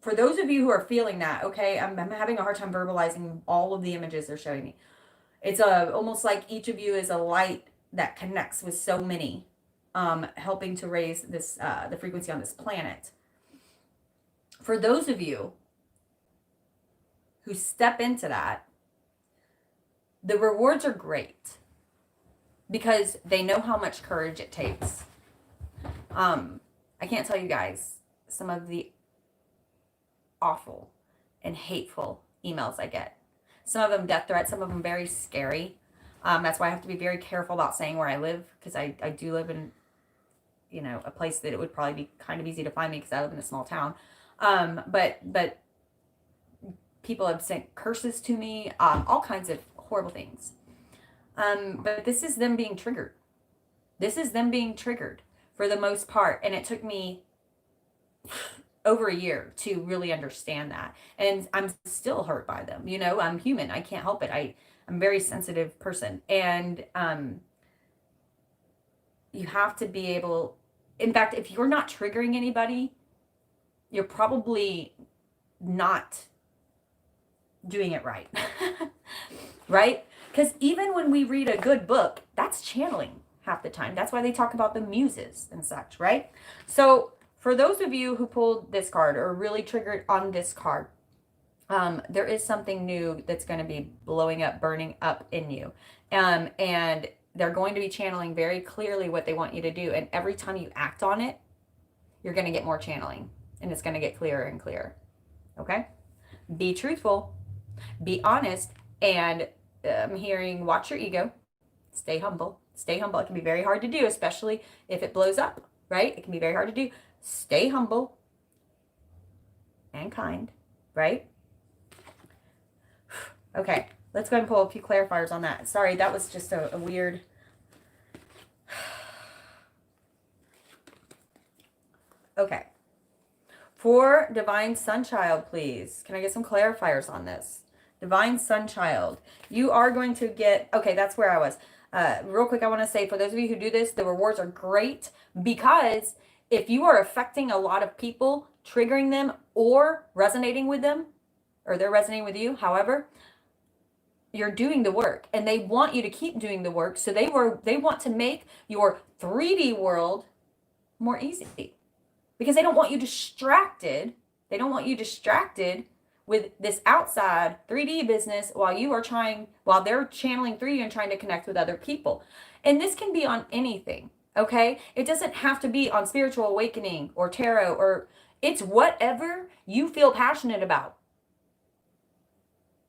for those of you who are feeling that, okay, I'm having a hard time verbalizing all of the images they're showing me. It's almost like each of you is a light that connects with so many, helping to raise this the frequency on this planet. For those of you who step into that, the rewards are great because they know how much courage it takes. I can't tell you guys some of the awful and hateful emails I get. Some of them death threats, some of them very scary. That's why I have to be very careful about saying where I live, because I do live in, you know, a place that it would probably be kind of easy to find me because I live in a small town. But people have sent curses to me, all kinds of horrible things. But this is them being triggered. This is them being triggered for the most part. And it took me over a year to really understand that. And I'm still hurt by them. You know, I'm human. I can't help it. I'm a very sensitive person. And you have to be able, in fact, if you're not triggering anybody, you're probably not doing it right. Right? Because even when we read a good book, that's channeling half the time. That's why they talk about the muses and such, right? So for those of you who pulled this card or really triggered on this card, there is something new that's going to be blowing up, burning up in you. And they're going to be channeling very clearly what they want you to do. And every time you act on it, you're going to get more channeling. And it's going to get clearer and clearer. Okay? Be truthful. Be honest. And I'm hearing, watch your ego. Stay humble. Stay humble. It can be very hard to do, especially if it blows up, right? It can be very hard to do. Stay humble and kind, right? Okay, let's go ahead and pull a few clarifiers on that. Sorry, that was just a weird... Okay. For Divine Sunchild, please. Can I get some clarifiers on this? Divine Sunchild. You are going to get... Okay, that's where I was. Real quick, I want to say, for those of you who do this, the rewards are great because if you are affecting a lot of people, triggering them or resonating with them, or they're resonating with you, however, you're doing the work and they want you to keep doing the work. So they want to make your 3D world more easy because they don't want you distracted. They don't want you distracted with this outside 3D business while they're channeling 3D and trying to connect with other people. And this can be on anything, okay? It doesn't have to be on spiritual awakening or tarot, or it's whatever you feel passionate about.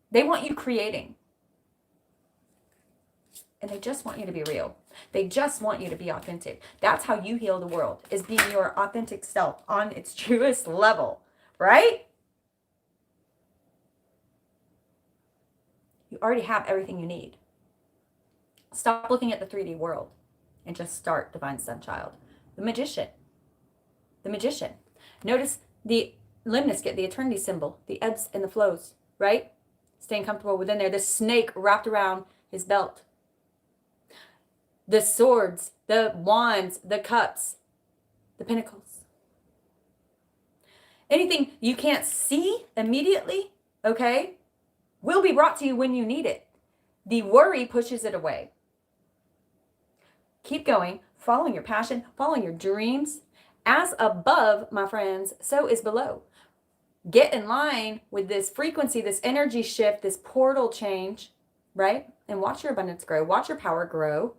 They want you creating. And they just want you to be real. They just want you to be authentic. That's how you heal the world, is being your authentic self on its truest level, right? You already have everything you need. Stop looking at the 3D world and just start Divine Sun Child. The magician. The magician. Notice the lemniscate, the eternity symbol, the ebbs and the flows, right? Staying comfortable within there. The snake wrapped around his belt. The swords, the wands, the cups, the pentacles. Anything you can't see immediately, okay, will be brought to you when you need it. The worry pushes it away. Keep going, following your passion, following your dreams. As above, my friends, so is below. Get in line with this frequency, this energy shift, this portal change, right? And watch your abundance grow. Watch your power grow.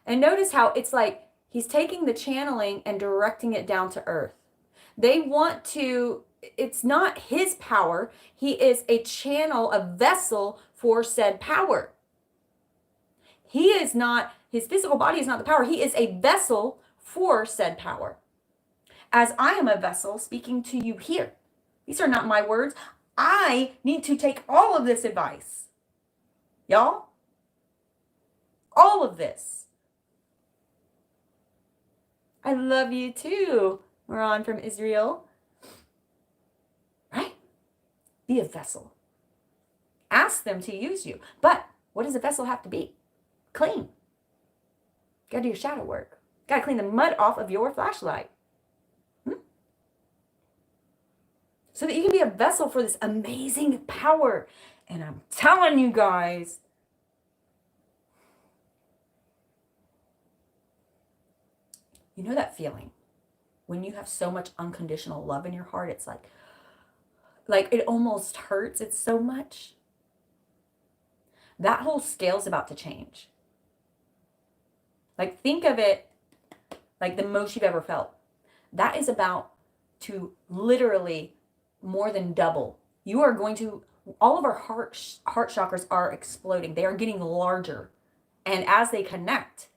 And notice how it's like he's taking the channeling and directing it down to earth. They want to, it's not his power. He is a channel, a vessel for said power. He is not, his physical body is not the power. He is a vessel for said power. As I am a vessel speaking to you here. These are not my words. I need to take all of this advice. Y'all? All of this. I love you too. We're on from Israel. Right? Be a vessel. Ask them to use you. But what does a vessel have to be? Clean. Got to do your shadow work. Got to clean the mud off of your flashlight. So that you can be a vessel for this amazing power. And I'm telling you guys, you know that feeling when you have so much unconditional love in your heart? It's like it almost hurts. It's so much. That whole scale's about to change. Like, think of it like the most you've ever felt. That is about to literally more than double. You are going to, all of our heart chakras are exploding. They are getting larger. And as they connect,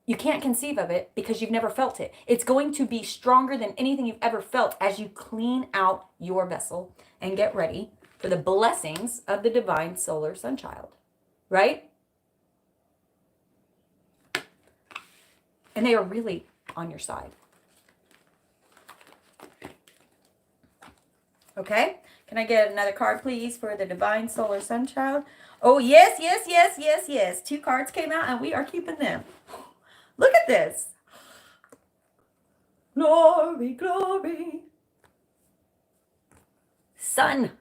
you can't conceive of it because you've never felt it. It's going to be stronger than anything you've ever felt as you clean out your vessel and get ready for the blessings of the Divine Solar Sun Child, right? And they are really on your side. Okay? Can I get another card, please, for the Divine Solar Sun Child? Oh, yes, yes, yes, yes, yes. 2 cards came out, and we are keeping them. Look at this. Glory, glory. Sun.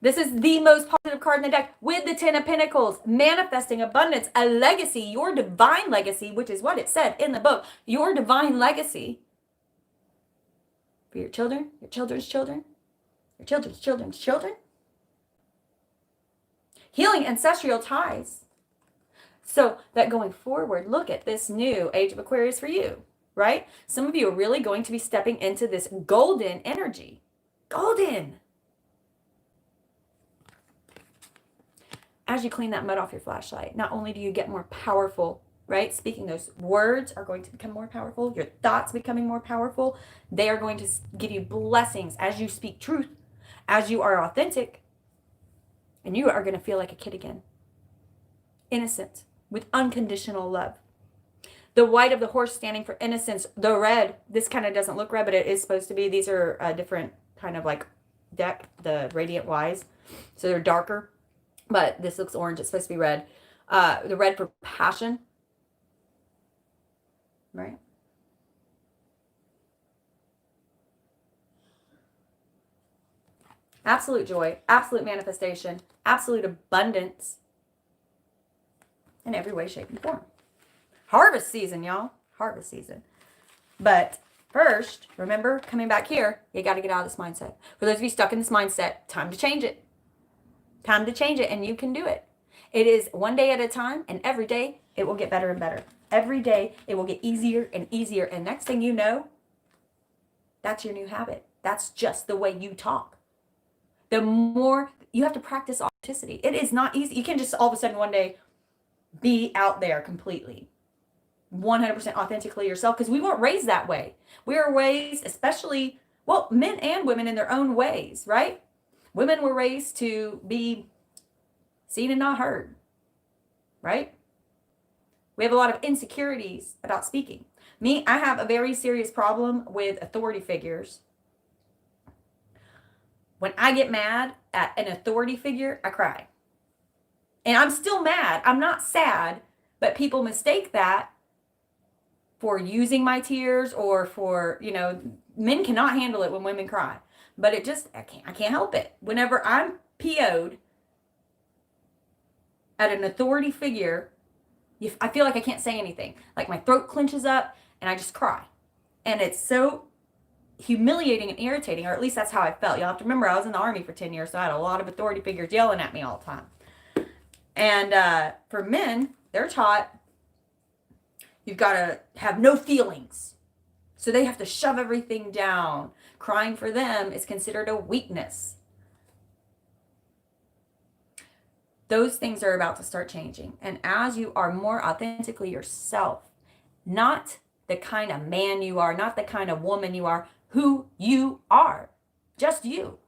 This is the most positive card in the deck with the 10 of Pentacles. Manifesting abundance, a legacy, your divine legacy, which is what it said in the book. Your divine legacy. For your children, your children's children, your children's children's children. Healing ancestral ties. So that going forward, look at this new age of Aquarius for you, right? Some of you are really going to be stepping into this golden energy. Golden. As you clean that mud off your flashlight, not only do you get more powerful, right? Speaking those words are going to become more powerful. Your thoughts becoming more powerful. They are going to give you blessings as you speak truth, as you are authentic, and you are going to feel like a kid again. Innocent. With unconditional love. The white of the horse standing for innocence. The red, this kind of doesn't look red, but it is supposed to be. These are a different kind of like deck, the Radiant Wise. So they're darker, but this looks orange. It's supposed to be red. The red for passion. Right? Absolute joy, absolute manifestation, absolute abundance. In every way, shape, and form. Harvest season, y'all. Harvest season. But First, remember, coming back here, you got to get out of this mindset. For those of you stuck in this mindset, time to change it. Time to change it, and you can do it. It is one day at a time, and every day it will get better and better. Every day it will get easier and easier, and next thing you know, that's your new habit. That's just the way you talk. The more you have to practice authenticity. It is not easy. You can't just all of a sudden one day be out there completely, 100% authentically yourself, because we weren't raised that way. We were raised, especially, well, men and women in their own ways, right? Women were raised to be seen and not heard, right? We have a lot of insecurities about speaking. Me, I have a very serious problem with authority figures. When I get mad at an authority figure, I cry. And I'm still mad. I'm not sad, but people mistake that for using my tears or for, men cannot handle it when women cry. But it just, I can't help it. Whenever I'm PO'd at an authority figure, I feel like I can't say anything. Like my throat clenches up and I just cry. And it's so humiliating and irritating, or at least that's how I felt. You'll have to remember I was in the Army for 10 years, so I had a lot of authority figures yelling at me all the time. And for men, they're taught you've got to have no feelings. So they have to shove everything down. Crying for them is considered a weakness. Those things are about to start changing. And as you are more authentically yourself, not the kind of man you are, not the kind of woman you are, who you are, just you.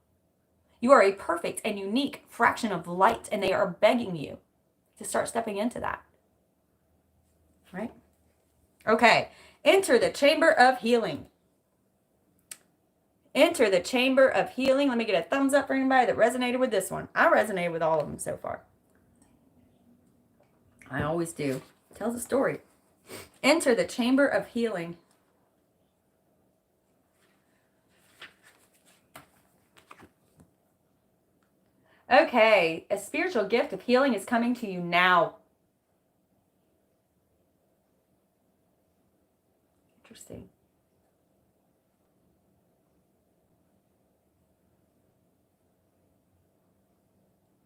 You are a perfect and unique fraction of light, and they are begging you to start stepping into that. Right? Okay. Enter the chamber of healing. Enter the chamber of healing. Let me get a thumbs up for anybody that resonated with this one. I resonated with all of them so far. I always do. Tells a story. Enter the chamber of healing. Okay, a spiritual gift of healing is coming to you now. Interesting.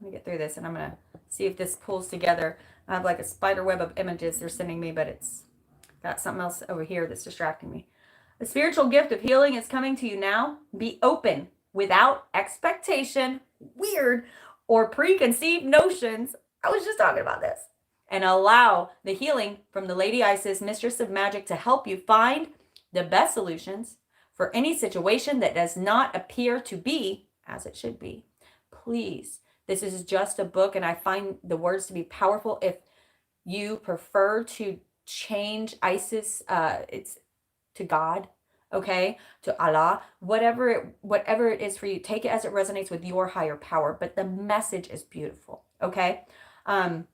Let me get through this and I'm going to see if this pulls together. I have like a spider web of images they're sending me, but it's got something else over here that's distracting me. A spiritual gift of healing is coming to you now. Be open without expectation, weird, or preconceived notions. I was just talking about this. And allow the healing from the Lady Isis, Mistress of Magic, to help you find the best solutions for any situation that does not appear to be as it should be. Please, this is just a book, and I find the words to be powerful. If you prefer to change Isis, it's to God, okay, to Allah, whatever it is for you, take it as it resonates with your higher power. But the message is beautiful, okay? To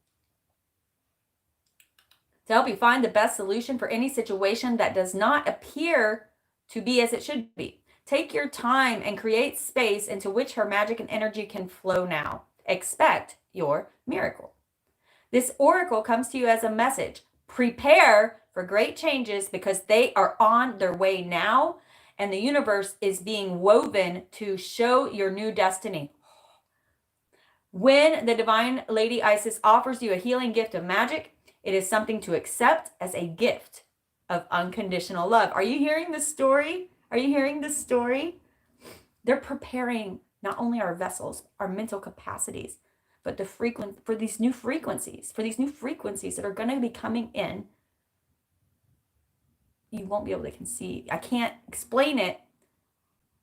help you find the best solution for any situation that does not appear to be as it should be. Take your time and create space into which her magic and energy can flow now. Expect your miracle. This oracle comes to you as a message. Prepare for great changes because they are on their way now, and the universe is being woven to show your new destiny. When the divine Lady Isis offers you a healing gift of magic, it is something to accept as a gift of unconditional love. Are you hearing the story? Are you hearing the story? They're preparing not only our vessels, our mental capacities, but for these new frequencies that are going to be coming in. You won't be able to conceive. I can't explain it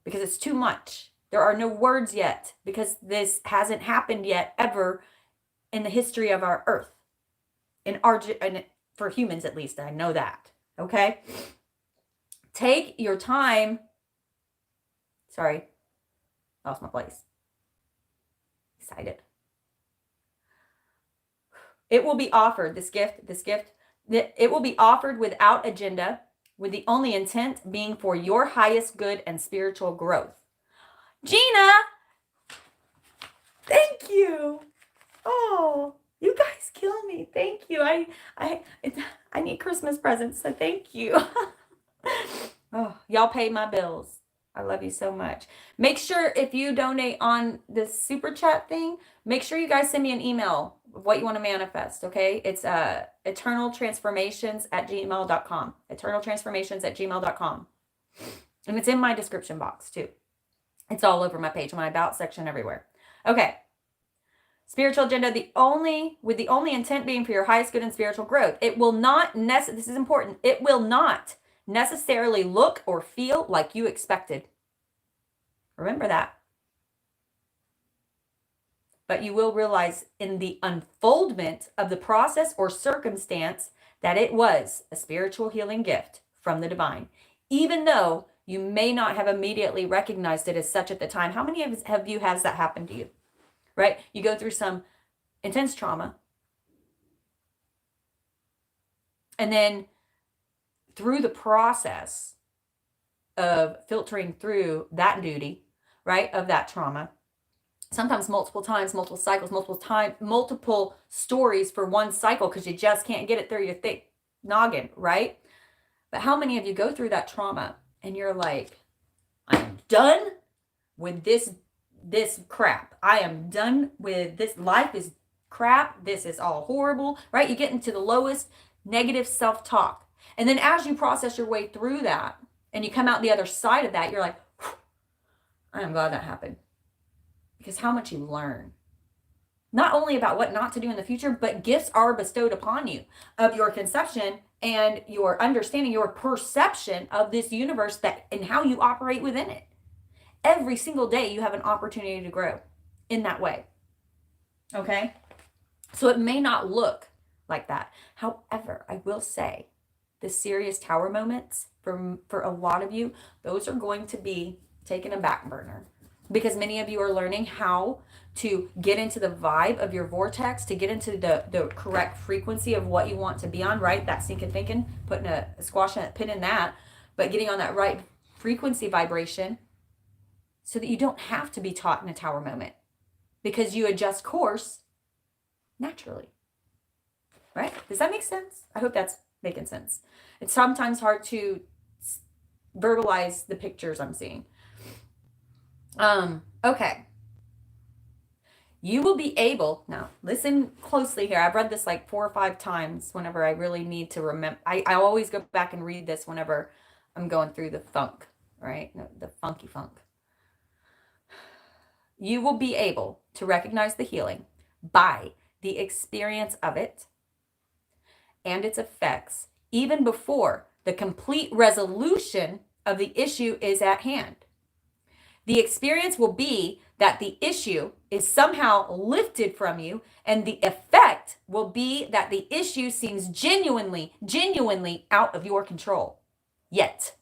because it's too much. There are no words yet because this hasn't happened yet ever in the history of our earth. For humans at least, I know that. Okay? Take your time. Sorry. Lost my place. Excited. It will be offered, this gift, it will be offered without agenda, with the only intent being for your highest good and spiritual growth. Gina! Thank you. Oh, you guys kill me. Thank you. I need Christmas presents, so thank you. Oh, y'all pay my bills. I love you so much. Make sure if you donate on this super chat thing, make sure you guys send me an email of what you want to manifest, okay? It's eternaltransformations@gmail.com. Eternaltransformations@gmail.com. And it's in my description box too. It's all over my page, my about section, everywhere. Okay. Spiritual agenda, with the only intent being for your highest good and spiritual growth. It will not, this is important, it will not necessarily look or feel like you expected. Remember that. But you will realize in the unfoldment of the process or circumstance that it was a spiritual healing gift from the divine, even though you may not have immediately recognized it as such at the time. How many of you has that happened to you? Right? You go through some intense trauma, and then through the process of filtering through that duty, right, of that trauma, sometimes multiple times, multiple cycles, multiple stories for one cycle, because you just can't get it through your thick noggin, right? But how many of you go through that trauma and you're like, I'm done with this crap. I am done with this. Life is crap. This is all horrible, right? You get into the lowest negative self-talk. And then as you process your way through that and you come out the other side of that, you're like, I am glad that happened. Because how much you learn. Not only about what not to do in the future, but gifts are bestowed upon you of your conception and your understanding, your perception of this universe and how you operate within it. Every single day you have an opportunity to grow in that way. Okay? So it may not look like that. However, I will say the serious tower moments for a lot of you, those are going to be taken a back burner, because many of you are learning how to get into the vibe of your vortex, to get into the correct frequency of what you want to be on, right? That sinking thinking, putting a squash and a pin in that, but getting on that right frequency vibration so that you don't have to be taught in a tower moment, because you adjust course naturally, right? Does that make sense? I hope that's making sense. It's sometimes hard to verbalize the pictures I'm seeing. Okay. You will be able, now listen closely here. I've read this like 4 or 5 times whenever I really need to remember. I always go back and read this whenever I'm going through the funk, right? The funky funk. You will be able to recognize the healing by the experience of it and its effects, even before the complete resolution of the issue is at hand. The experience will be that the issue is somehow lifted from you, and the effect will be that the issue seems genuinely out of your control, yet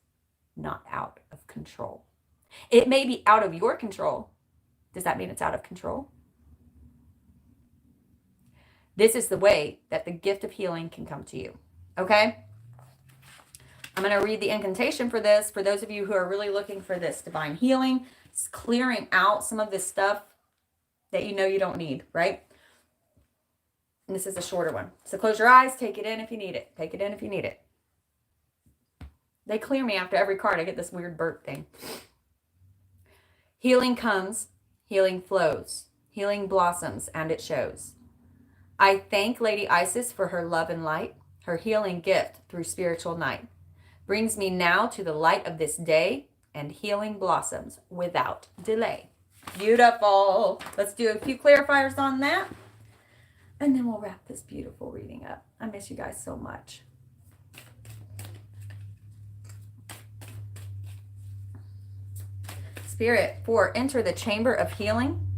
not out of control. It may be out of your control. Does that mean it's out of control? This is the way that the gift of healing can come to you. Okay? I'm going to read the incantation for this. For those of you who are really looking for this divine healing, it's clearing out some of this stuff that you know you don't need, right? And this is a shorter one. So close your eyes. Take it in if you need it. Take it in if you need it. They clear me after every card. I get this weird burp thing. Healing comes. Healing flows. Healing blossoms, and it shows. I thank Lady Isis for her love and light, her healing gift through spiritual night. Brings me now to the light of this day, and healing blossoms without delay. Beautiful. Let's do a few clarifiers on that, and then we'll wrap this beautiful reading up. I miss you guys so much. Spirit, for enter the chamber of healing.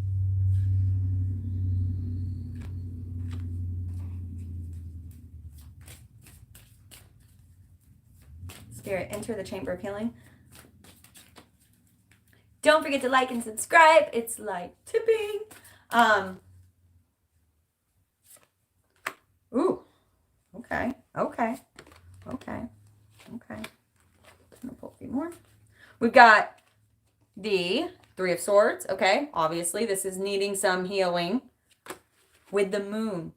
Spirit, enter the chamber of healing. Don't forget to like and subscribe. It's like tipping. Ooh. Okay. I'm gonna pull a few more. We've got the Three of Swords. Okay. Obviously, this is needing some healing with the moon.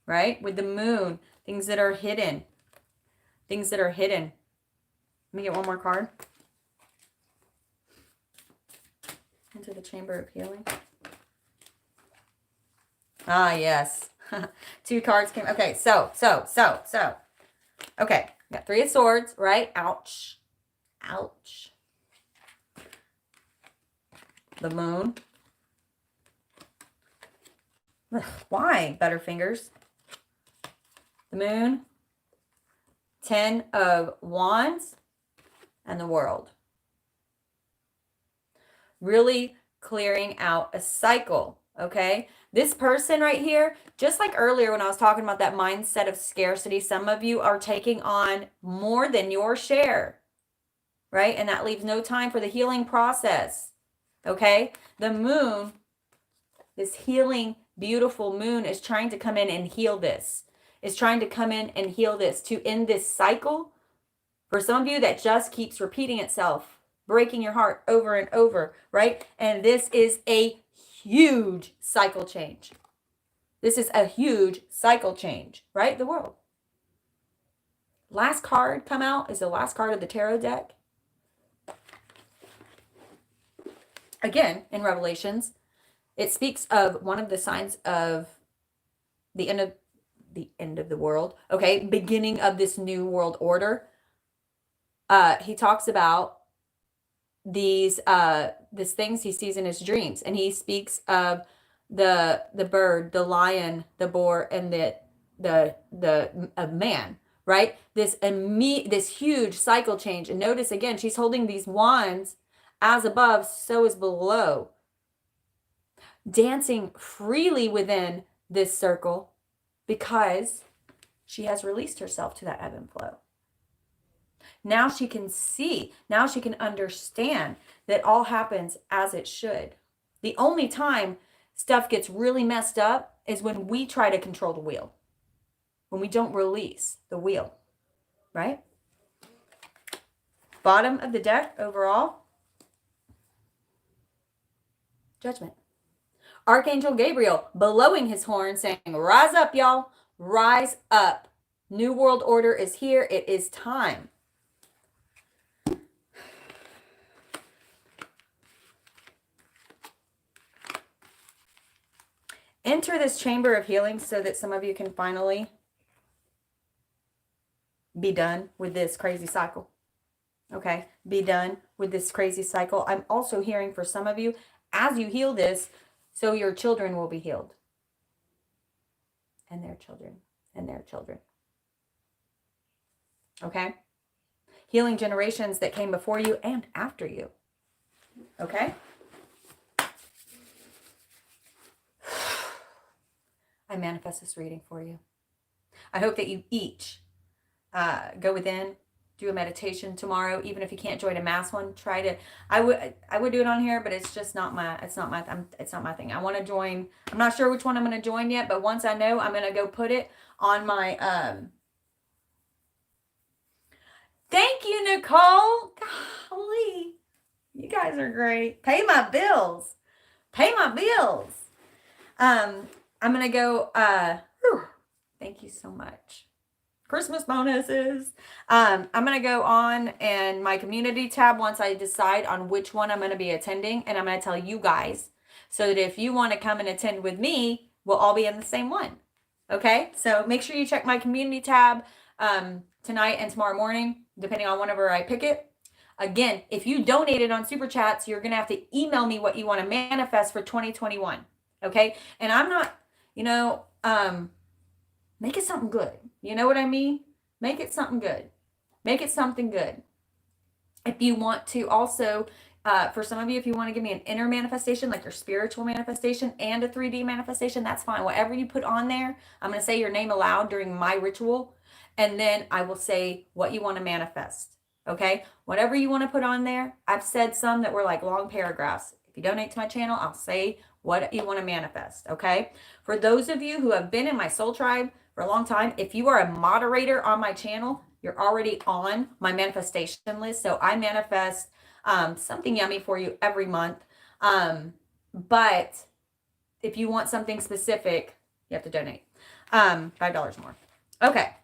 Right? With the moon. Things that are hidden. Things that are hidden. Let me get one more card. Into the Chamber of Healing. Ah, yes. 2 cards came. Okay, so. Okay, got 3 of Swords, right? Ouch. Ouch. The Moon. Ugh, why, Butterfingers? The Moon. 10 of Wands. And the World. Really clearing out a cycle, okay? This person right here, just like earlier when I was talking about that mindset of scarcity, some of you are taking on more than your share, right? And that leaves no time for the healing process, okay? The Moon, this healing, beautiful moon is trying to come in and heal this. Is trying to come in and heal this to end this cycle. For some of you, that just keeps repeating itself, breaking your heart over and over, right? And this is a huge cycle change. This is a huge cycle change, right? The World. Last card come out is the last card of the tarot deck. Again, in Revelations, it speaks of one of the signs of the end of the world, okay? Beginning of this new world order. He talks about these things he sees in his dreams, and he speaks of the bird, the lion, the boar, and the man, right? This huge cycle change. And notice again, she's holding these wands, as above, so is below, dancing freely within this circle because she has released herself to that ebb and flow. Now she can see, now she can understand that all happens as it should. The only time stuff gets really messed up is when we try to control the wheel, when we don't release the wheel, right? Bottom of the deck overall, Judgment. Archangel Gabriel blowing his horn saying, rise up, y'all, rise up. New world order is here. It is time. Enter this chamber of healing so that some of you can finally be done with this crazy cycle. Okay, be done with this crazy cycle. I'm also hearing for some of you, as you heal this, so your children will be healed. And their children, and their children. Okay? Healing generations that came before you and after you. Okay? I manifest this reading for you. I hope that you each go within, do a meditation tomorrow. Even if you can't join a mass one, try to. I would do it on here, but it's just not my. It's not my thing. I want to join. I'm not sure which one I'm going to join yet, but once I know, I'm going to go put it on my. Thank you, Nicole. Golly, you guys are great. Pay my bills. Pay my bills. I'm going to go, thank you so much. Christmas bonuses. I'm going to go on and my community tab once I decide on which one I'm going to be attending. And I'm going to tell you guys so that if you want to come and attend with me, we'll all be in the same one. Okay. So make sure you check my community tab tonight and tomorrow morning, depending on whenever I pick it. Again, if you donated on Super Chats, you're going to have to email me what you want to manifest for 2021. Okay. And I'm not, make it something good. You know what I mean? Make it something good. Make it something good. If you want to also, for some of you, if you want to give me an inner manifestation, like your spiritual manifestation and a 3D manifestation, that's fine. Whatever you put on there, I'm going to say your name aloud during my ritual. And then I will say what you want to manifest. Okay? Whatever you want to put on there. I've said some that were like long paragraphs. If you donate to my channel, I'll say what you want to manifest. Okay? For those of you who have been in my soul tribe for a long time, if you are a moderator on my channel, you're already on my manifestation list. So I manifest something yummy for you every month. But if you want something specific, you have to donate $5 more. Okay.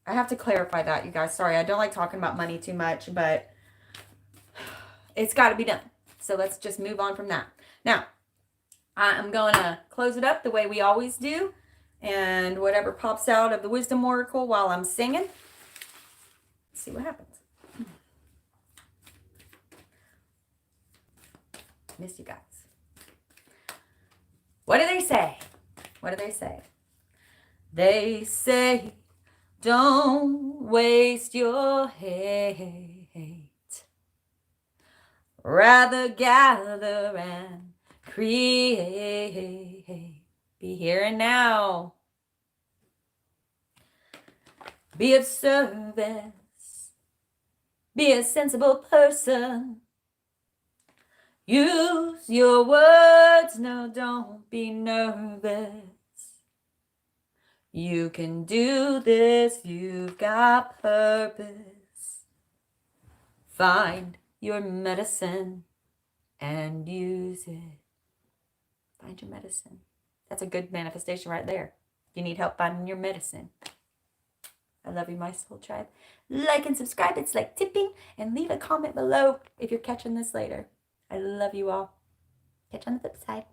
I have to clarify that, you guys. Sorry, I don't like talking about money too much, but it's got to be done. So let's just move on from that. Now, I'm going to close it up the way we always do. And whatever pops out of the wisdom oracle while I'm singing, let's see what happens. Missed you guys. What do they say? What do they say? They say, don't waste your hate. Rather gather and create. Be here and now. Be of service. Be a sensible person. Use your words, no, don't be nervous. You can do this, you've got purpose. Find your medicine and use it. Find your medicine. That's a good manifestation right there. You need help finding your medicine. I love you, my soul tribe. Like and subscribe, it's like tipping. And leave a comment below if you're catching this later. I love you all. Catch you on the flip side.